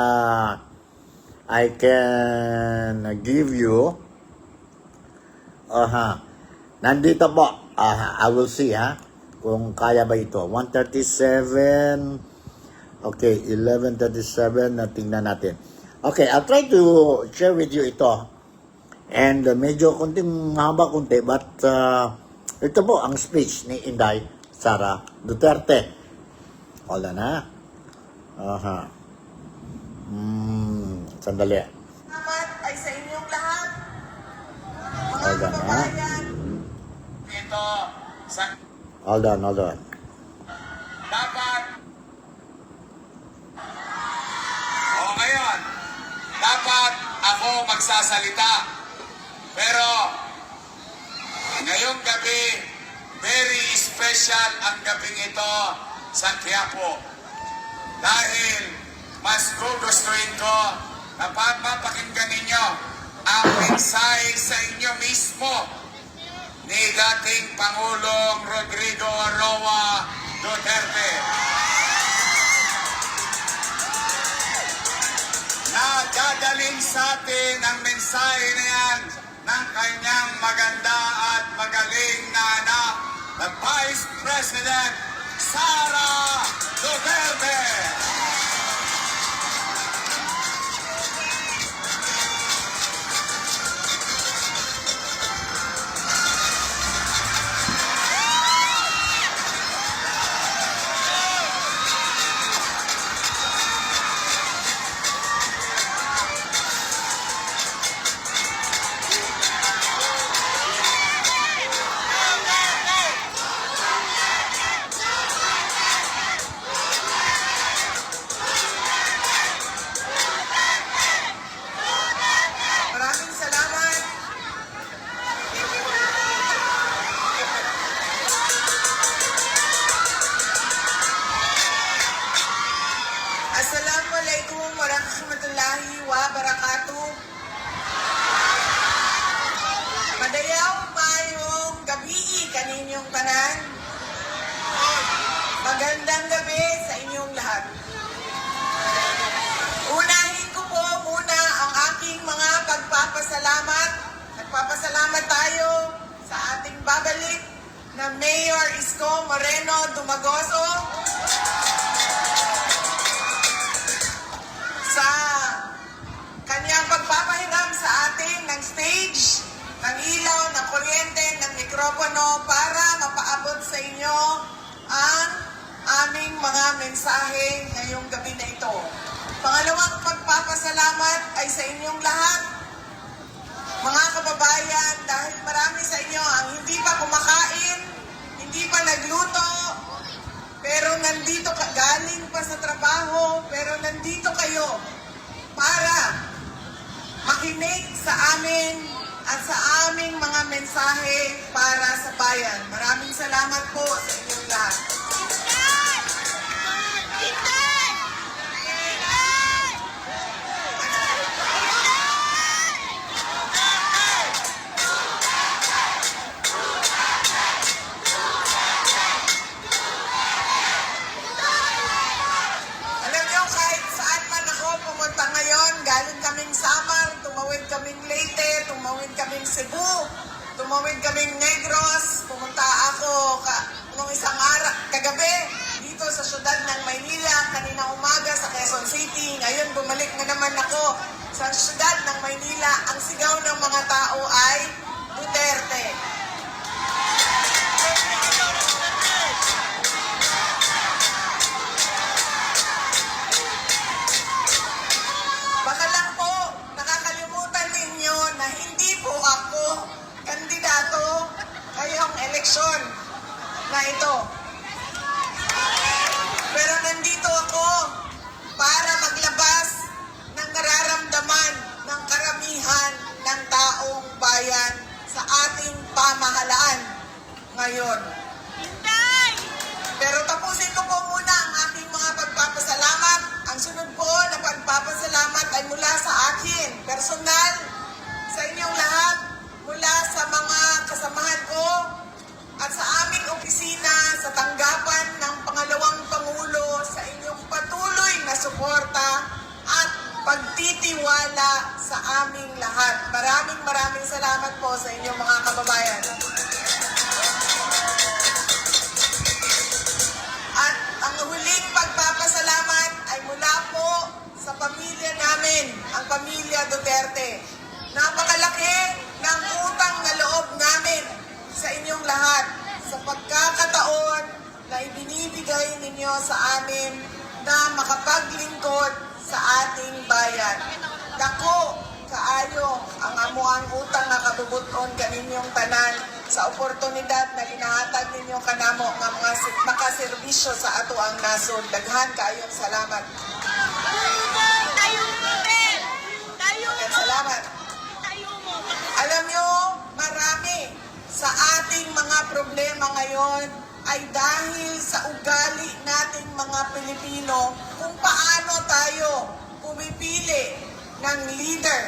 give you. Nandito po. I will see kung kaya ba ito. 137. Okay, 11:37 na tingnan natin. Okay, I'll try to share with you ito. And medyo kunting mahaba kunti, but ito po ang speech ni Inday Sara Duterte. Wala na. Sandali. Salamat ay sa inyong lahat. Mga Hold on, kababayan. Ito sa Hold on. dapat ngayon dapat ako magsasalita, pero ngayong gabi very special ang gabing ito sa Quiapo dahil mas gugustuhin ko na mapakinggan ninyo ang mensahe sa inyo mismo ni dating Pangulong Rodrigo Roa Duterte na dadalhin sa atin ang mensahe na yan ng kanyang maganda at magaling na anak na Vice President Sara Duterte. Maraming salamat. Assalamualaikum warahmatullahi wabarakatuh. Madayaw mayong gabi kaninyong tanan. Magandang gabi sa inyong lahat. Unahin ko po muna ang aking mga pagpapasalamat. Nagpapasalamat tayo sa ating babalik na Mayor Isko Moreno Dumagoso sa kanyang pagpapahiram sa atin ng stage, ng ilaw, ng kuryente, ng mikropono para mapaabot sa inyo ang aming mga mensahe ngayong gabi na ito. Pangalawang pagpapasalamat ay sa inyong lahat, mga kababayan, dahil marami sa inyo ang hindi pa kumakain, hindi pa nagluto, pero nandito galing pa sa trabaho, pero nandito kayo para makinig sa amin at sa aming mga mensahe para sa bayan. Maraming salamat po sa inyong lahat. Alam niyo, kahit saan man ako pumunta ngayon, galing kaming Samar, tumawid kaming Leyte, tumawid kaming Cebu, tumawid kaming Negros, pumunta ako nung isang kagabi dito sa syudad ng Maynila, kanina umaga sa Quezon City. Ngayon bumalik na naman ako sa syudad ng Maynila. Ang sigaw ng mga tao ay Duterte. Baka lang po, nakakalimutan ninyo na hindi po ako kandidato ngayong eleksyon. na ito. Pero nandito ako para maglabas ng nararamdaman ng karamihan ng taong bayan sa ating pamahalaan ngayon. Pero tapusin ko po muna ang aking mga pagpapasalamat. Ang sunod po na pagpapasalamat ay mula sa akin, personal, sa inyong lahat, mula sa mga kasamahan ko at sa aming opisina sa tanggapan ng pangalawang Pangulo sa inyong patuloy na suporta at pagtitiwala sa aming lahat. Maraming salamat po sa inyong mga kababayan. At ang huling pagpapasalamat ay mula po sa pamilya namin, ang pamilya Duterte. Napakalaki ng utang na loob namin sa inyong lahat sa pagkakataon na ibinibigay ninyo sa amin na makapaglingkod sa ating bayan. Dako, kaayo, ang amuang utang na kabubuton kaninyong tanan sa oportunidad na ginahatag ninyo kanamo nga mga makaserbisyo sa ato ang nasod. Daghan kaayong salamat. Salamat. Alam nyo, marami sa ating mga problema ngayon ay dahil sa ugali nating mga Pilipino kung paano tayo pumipili ng leader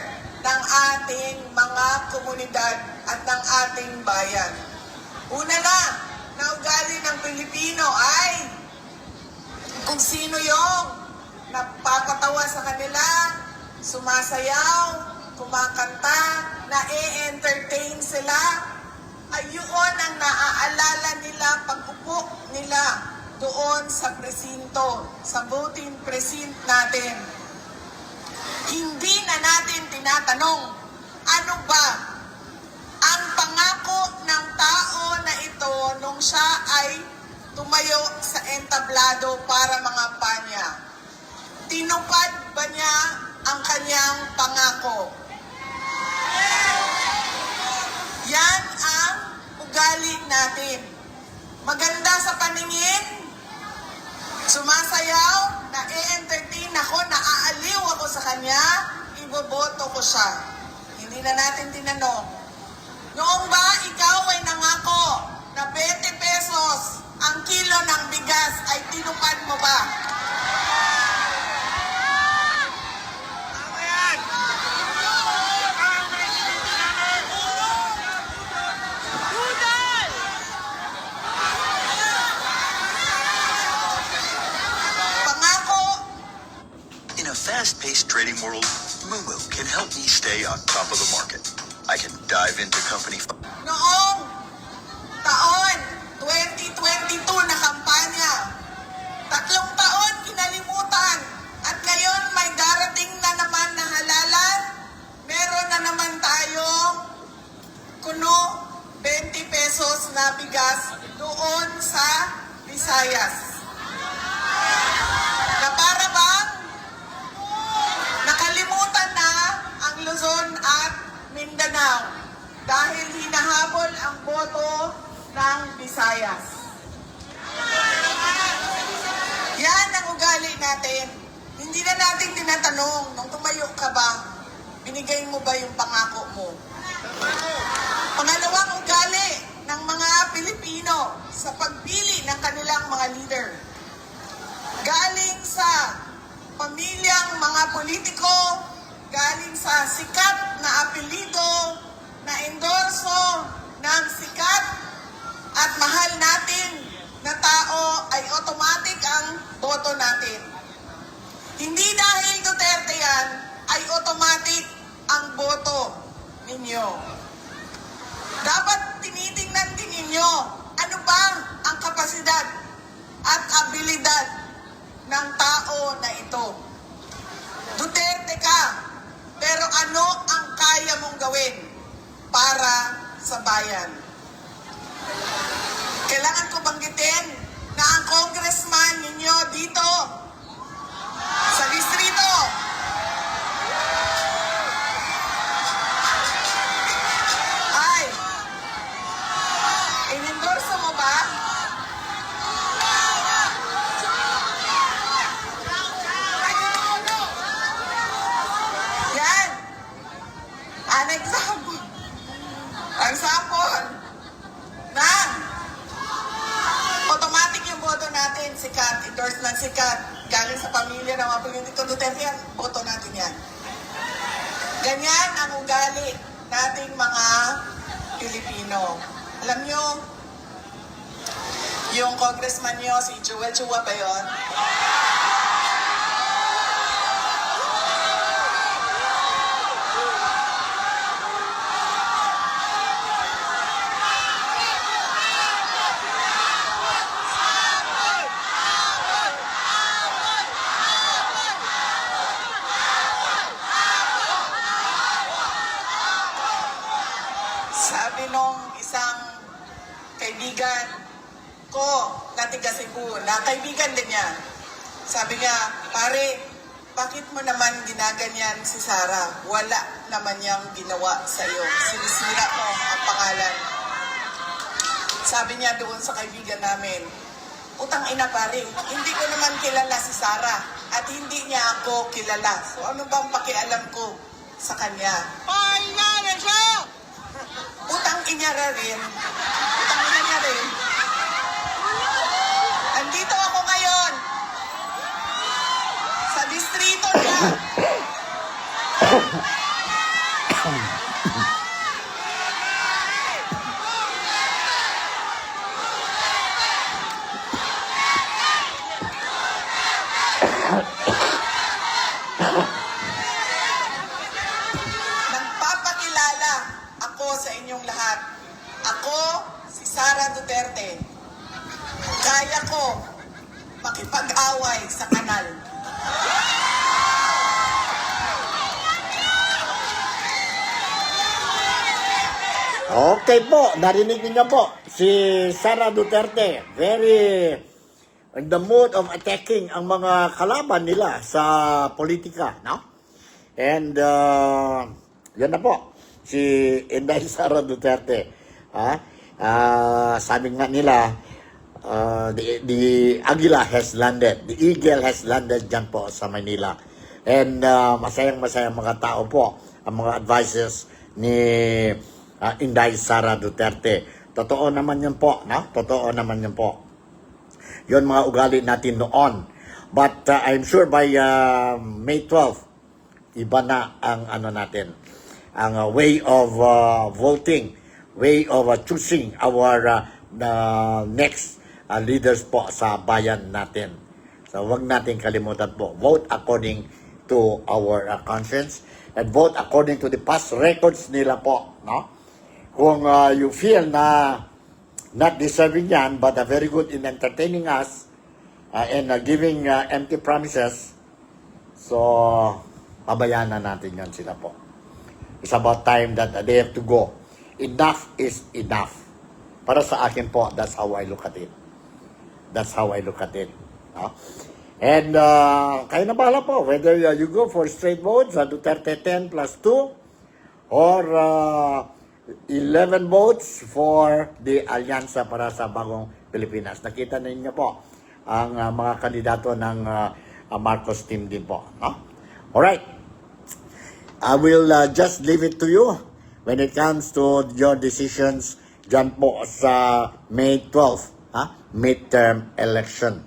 ng ating mga komunidad at ng ating bayan. Una na ugali ng Pilipino ay kung sino yung napapatawa sa kanila, sumasayaw, kumakanta, na-entertain sila, ay yun ang naaalala nila pag-upo nila doon sa presinto, sa voting precinct natin. Hindi na natin tinatanong, ano ba ang pangako ng tao na ito nung siya ay tumayo sa entablado para mangampanya. Tinupad ba niya ang kanyang pangako? Yan ang ugali natin. Maganda sa paningin, sumasayaw, na-entertain ako, naaaliw ako sa kanya, iboboto ko siya. Hindi na natin tinanong. Noong ba ikaw ay nangako na 20 pesos ang kilo ng bigas ay tinupad mo ba? In a fast-paced trading world, Moomoo can help me stay on top of the market. I can dive into company... Noong taon 2022 na kampanya, 3 taon kinalimutan at ngayon may darating na naman na halalan. Meron na naman tayong kuno 20 pesos na bigas doon sa Visayas. Na para bang nakalimutan na ang Luzon at Mindanao dahil hinahabol ang boto ng Visayas. Yan ang ugali natin. Hindi na natin tinatanong, nung tumayo ka ba, binigay mo ba yung pangako mo? Pangalawang ugali ng mga Pilipino sa pagpili ng kanilang mga leader. Galing sa pamilyang mga politiko, galing sa sikat na apelido, na endorso ng sikat at mahal natin na tao ay automatic ang boto natin. Hindi dahil Duterte yan, ay automatic ang boto ninyo. Dapat tinitingnan din ninyo ano ba ang kapasidad at abilidad ng tao na ito. Duterte ka, pero ano ang kaya mong gawin para sa bayan? Kailangan ko banggitin na ang congressman ninyo dito sa distrito ay inendorso mo ba kaibigan ng mga politiko Duterte yan, boto natin yan. Ganyan ang ugali nating mga Pilipino. Alam nyo, yung congressman nyo, si Joel Chua ba yun? Sabi nung isang kaibigan ko na tiga Cebu, na kaibigan din niya. Sabi niya, pare, bakit mo naman ginaganyan si Sara? Wala naman niyang ginawa sa iyo. Sinisira mo ang pangalan. Sabi niya doon sa kaibigan namin, utang ina pare, hindi ko naman kilala si Sara at hindi niya ako kilala. So ano bang pakialam ko sa kanya? Utang ina rin. Utang ina niya rin. Nandito ako ngayon sa distrito niya. Nagpapakilala ako sa inyong lahat. Ako, si Sara Duterte. Kaya ko makipag-away sa kanal. Okay po, narinig niyo po si Sara Duterte, very in the mood of attacking ang mga kalaban nila sa politika, no? And yan na po, si Inday Sara Duterte. Sabi nga nila, the Agila has landed, the Eagle has landed dyan po sa Manila. And masayang-masayang mga tao po, ang mga advisors ni Inday Sara Duterte. Totoo naman yun po, no? Totoo naman yun po. Yun mga ugali natin noon. But I'm sure by May 12, iba na ang ano natin, ang way of voting, way of choosing our next leaders po sa bayan natin. So wag natin kalimutan po, vote according to our conscience and vote according to the past records nila po, no? Kung you feel na not deserving yan, but very good in entertaining us and giving empty promises, so pabayaan na natin yan sila po. It's about time that they have to go. Enough is enough. Para sa akin po, that's how I look at it. That's how I look at it. No? And kayo na bahala po, whether you go for straight votes, Duterte 10 plus 2, or 11 votes for the Alyansa para sa Bagong Pilipinas. Nakita na ninyo po ang mga kandidato ng Marcos team din po. No? Alright. I will just leave it to you when it comes to your decisions dyan po sa May 12, midterm election.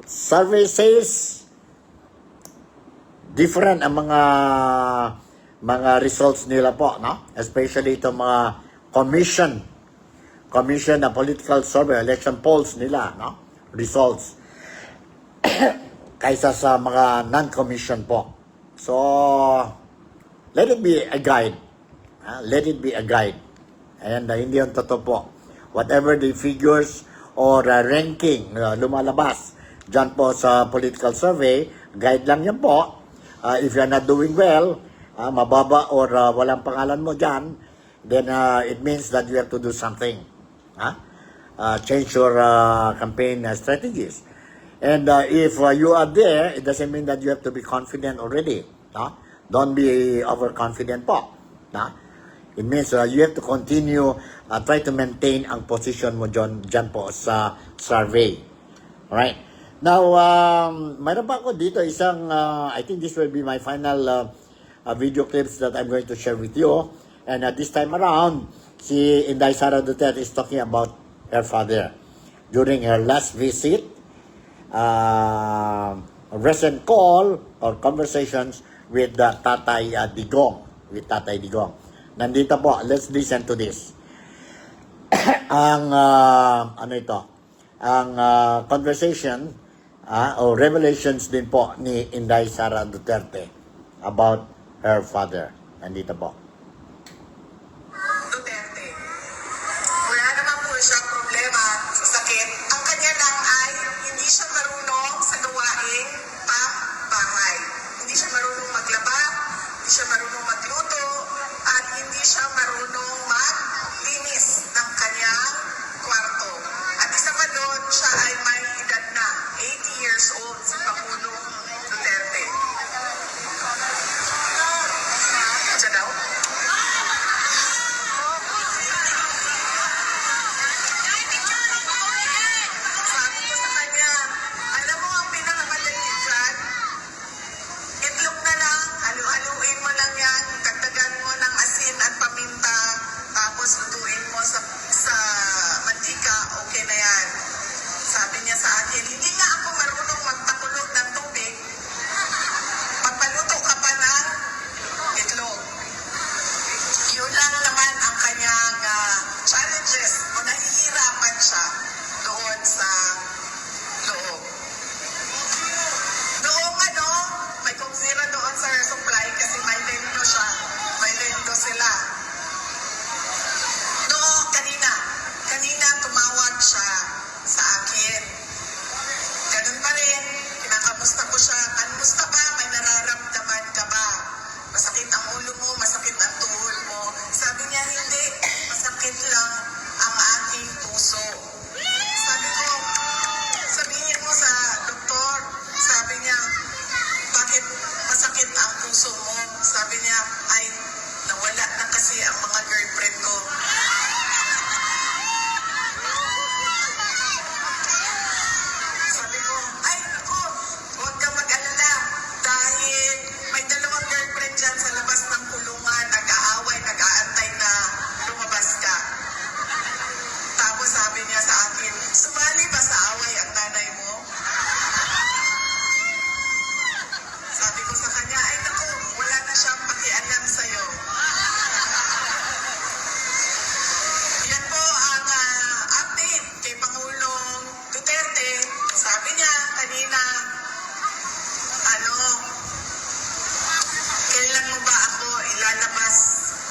Survey says different ang mga results nila po, no? Especially itong mga commission na political survey, election polls nila, no? Results kaysa sa mga non-commission po. So let it be a guide. Let it be a guide. And hindi yung totoo po. Whatever the figures or ranking lumalabas dyan po sa political survey, guide lang yan po. If you're not doing well, mababa or walang pangalan mo dyan, then it means that you have to do something. Change your campaign strategies. And if you are there, it doesn't mean that you have to be confident already. Don't be overconfident po. It means you have to continue, try to maintain ang position mo dyan po sa survey. Alright? Now, mayroon pa ako dito isang, I think this will be my final video clips that I'm going to share with you. And this time around, si Inday Sara Duterte is talking about her father. During her last visit recent call or conversations with Tatay Digong. Nandito po, let's listen to this. Ang conversation o revelations din po ni Inday Sara Duterte about her father. Nandito po. Duterte. Wala naman po siyang problema sa sakit. Ang kanya lang ay hindi siya marunong sa gawaing bahay. Hindi siya marunong maglaba, hindi siya marunong magluto, at hindi siya marunong maglinis ng kanyang kwarto. At isa pa doon, siya ay may edad na, 80 years old, si Pangulong Duterte. Siya daw? Sabi ko sa kanya, alam mo ang pinakamadali dyan? Itlog na lang, halu-haluin mo lang yan, dagdagan mo ng asin at paminta, tapos lutuin mo sa mantika, okay na yan. Sabi niya sa akin, hindi nga ako marunong magpakulo ng tubig, magpaluto ka pa ng itlog. Yun lang naman ang kanyang challenges o nahihirapan siya doon sa loob. Noong may kumpira doon sa supply kasi may lendo siya. May lendo sila. Noong kanina tumawag siya sa akin. Ganun pa rin, kinakamusta ko siya. Kamusta ba? May nararamdaman ka ba? Masakit ang ulo mo, masakit ang tuhod mo. Sabi niya, hindi. Masakit lang ang aking puso. Sabi ko, sabihin mo sa doktor. Sabi niya, bakit masakit ang puso mo? Sabi niya, ay, nawala na kasi ang mga girlfriend ko. Sabi ko, ay, naku, huwag kang mag-alala. Dahil may dalawang girlfriend dyan sa labas ng kulungan, nag-aaway, nag-aantay na lumabas ka. Tapos sabi niya sa akin, sumali ba sa away ang nanay mo? Sabi ko sa kanya, ay naku, wala na siyang pakialam sa'yo. Yan po ang update kay Pangulong Duterte. Sabi niya kanina, kailan mo ba ako ilalabas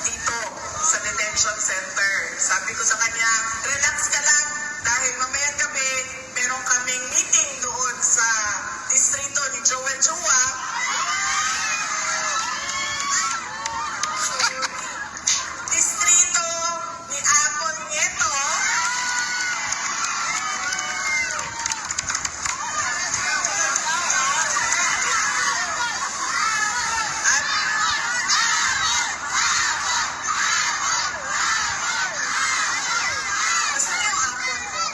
dito sa detention center? Sabi ko sa kanya, relax ka lang dahil mamayang gabi meron kaming meeting doon sa distrito ni Joel Chua. Distrito ni Apon Nieto. At Gusto niyo ang Apon ko?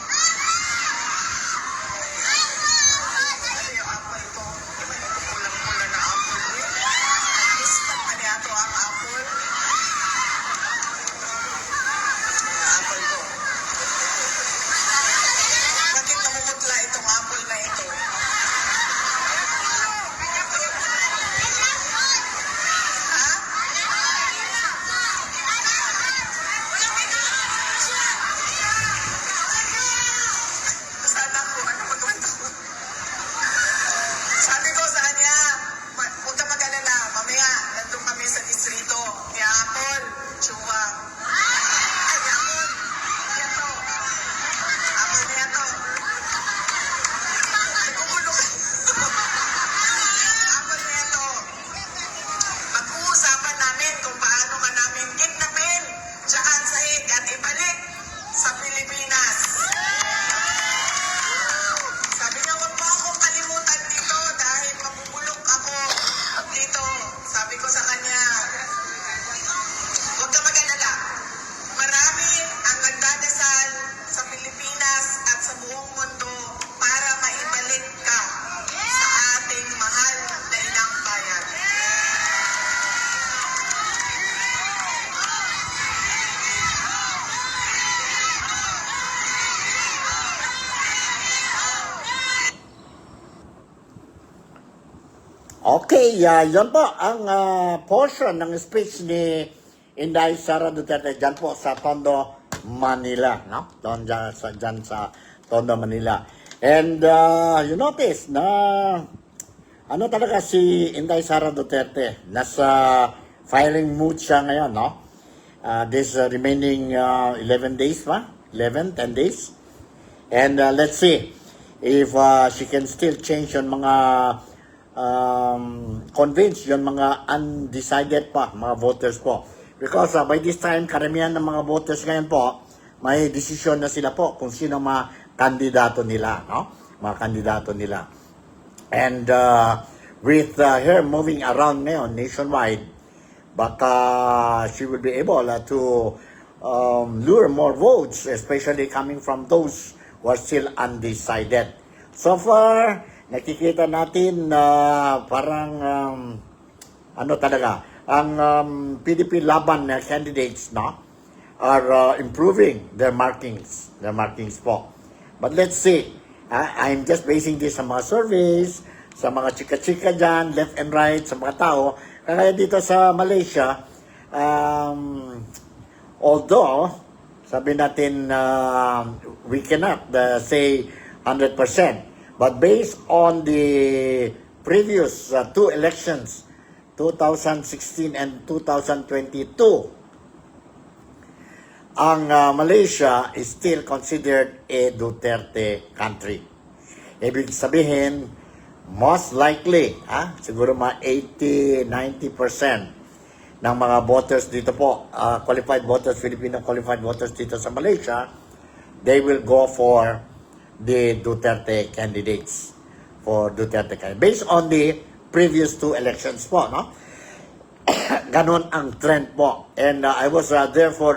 Okay, yun po ang portion ng speech ni Inday Sara Duterte dyan po sa Tondo, Manila. No? Dyan sa Tondo, Manila. And you notice na ano talaga si Inday Sara Duterte, nasa filing mood siya ngayon, no? This remaining 11 days pa? 10 days? And let's see if she can still change yung mga convince yung mga undecided pa, mga voters po. Because by this time, karamihan ng mga voters ngayon po, may desisyon na sila po kung sino mga kandidato nila, no? Mga kandidato nila. And with her moving around ngayon nationwide, baka she will be able to lure more votes, especially coming from those who are still undecided. So far, nakikita natin na parang ano talaga, ang PDP laban na candidates na are improving their markings po. But let's see. I'm just basing this sa mga surveys, sa mga chika-chika dyan, left and right, sa mga tao. Kaya dito sa Malaysia, although, sabi natin, we cannot say 100%, but based on the previous two elections, 2016 and 2022, ang Malaysia is still considered a Duterte country. Ibig sabihin, most likely, siguro mga 80-90% ng mga voters dito po, qualified voters, Filipino qualified voters dito sa Malaysia, they will go for the Duterte candidates. Based on the previous two elections po, no? Ganon ang trend po. And I was there for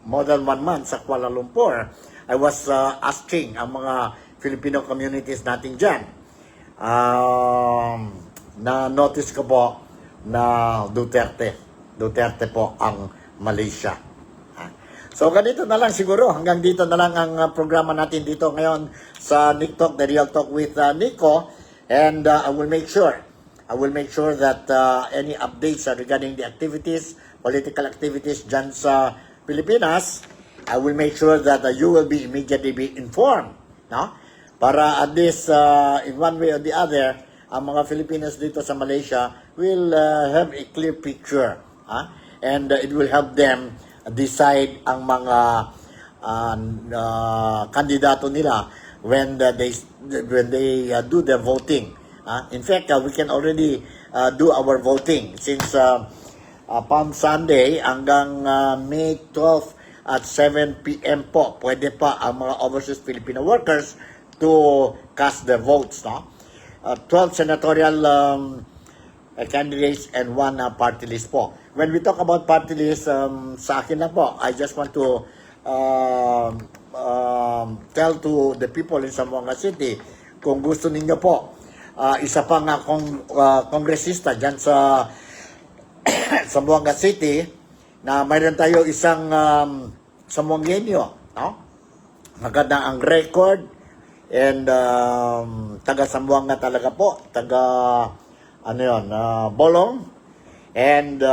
more than 1 month sa Kuala Lumpur. I was asking ang mga Filipino communities natin dyan. Na-notice ko po na Duterte po ang Malaysia. So ganito na lang siguro. Hanggang dito na lang ang programa natin dito ngayon sa Nick Talk, The Real Talk with Nico. And I will make sure that any updates regarding the activities, political activities dyan sa Pilipinas, I will make sure that you will be immediately be informed, no? Para at least in one way or the other, ang mga Filipinos dito sa Malaysia will have a clear picture, and it will help them decide ang mga kandidato nila when they do their voting. In fact, we can already do our voting since Palm Sunday hanggang May 12 at 7 p.m. po. Pwede pa ang mga overseas Filipino workers to cast their votes. No? 12 senatorial candidates and 1 party list po. When we talk about party list, sa akin na po, I just want to tell to the people in Zamboanga City, kung gusto ninyo po, isa pa nga kongresista dyan sa Zamboanga City, na mayroon tayo isang Zamboangenyo, no? Maganda ang record, and taga Zamboanga talaga po, taga Bolong, and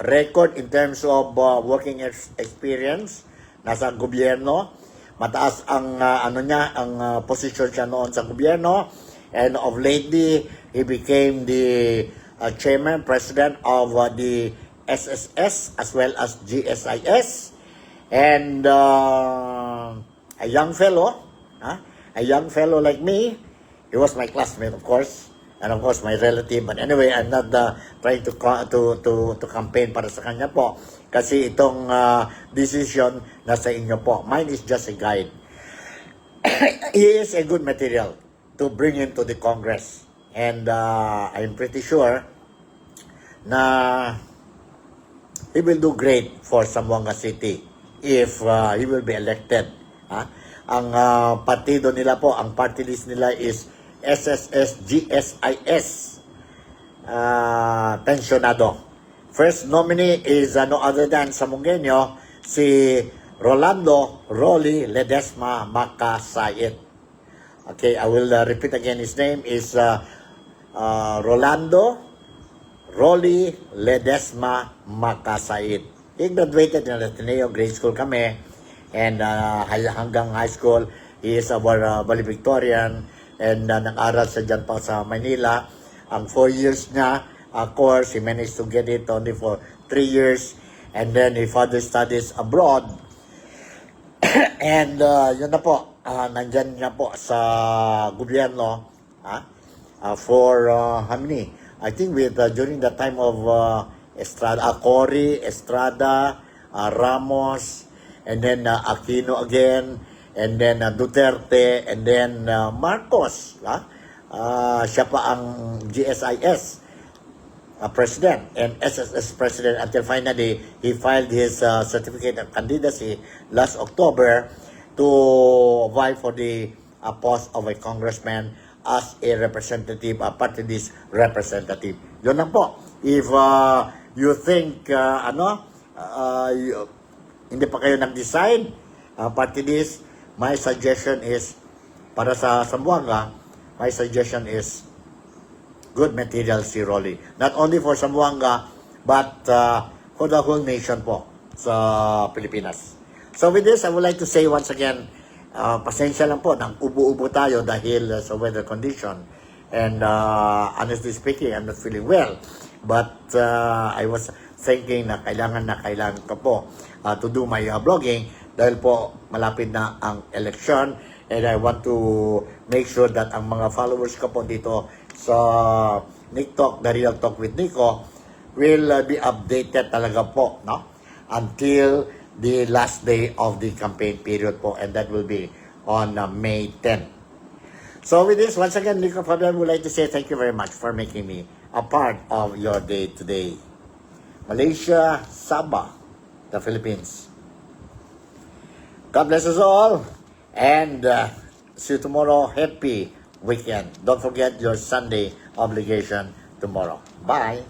record in terms of working experience, nasa gobyerno, mataas ang ang posisyon siya noon sa gobyerno, and of lately he became the chairman, president of the SSS as well as GSIS, and a young fellow like me. He was my classmate, of course, and of course my relative. But anyway, I'm not trying to campaign para sa kanya po, kasi itong decision nasa inyo po. Mine is just a guide. He is a good material to bring into the Congress, and I'm pretty sure na he will do great for Zamboanga City if he will be elected. Ang partido nila po, ang party list nila is SSS GSIS, pensionado. First nominee is no other than Zamboangenyo, si Rolando Rolly Ledesma Makasayit. Okay, I will repeat again. His name is Rolando Rolly Ledesma Makasait. He graduated in Ateneo, grade school kami, and hanggang high school, he is our valedictorian, and nag-aral sa dyan pa sa Manila. Ang 4 years niya, course, he managed to get it only for 3 years, and then he further studies abroad. And yun na po, nandyan na po sa gobyerno, for how many? I think with during the time of Estrada, Cory, Estrada, Ramos, and then Aquino again, and then Duterte, and then Marcos. Siya pa ang GSIS president and SSS president until finally he filed his certificate of candidacy last October to vie for the post of a congressman as a representative, a party list representative. Yun lang po. If you think, hindi pa kayo nag-decide, party list, my suggestion is, para sa Zamboanga, my suggestion is, good material si Rolly. Not only for Zamboanga, but for the whole nation po sa Pilipinas. So with this, I would like to say once again, pasensya lang po, nang ubo-ubo tayo dahil sa weather condition. And honestly speaking, I'm not feeling well. But I was thinking na kailangan ko po to do my vlogging dahil po malapit na ang election. And I want to make sure that ang mga followers ko po dito sa Nick Talk, The Real Talk with Nico, will be updated talaga po, no? Until the last day of the campaign period po, and that will be on May 10. So with this, once again, Nico Fabian would like to say thank you very much for making me a part of your day today. Malaysia, Sabah, the Philippines. God bless us all, and see you tomorrow. Happy weekend. Don't forget your Sunday obligation tomorrow. Bye.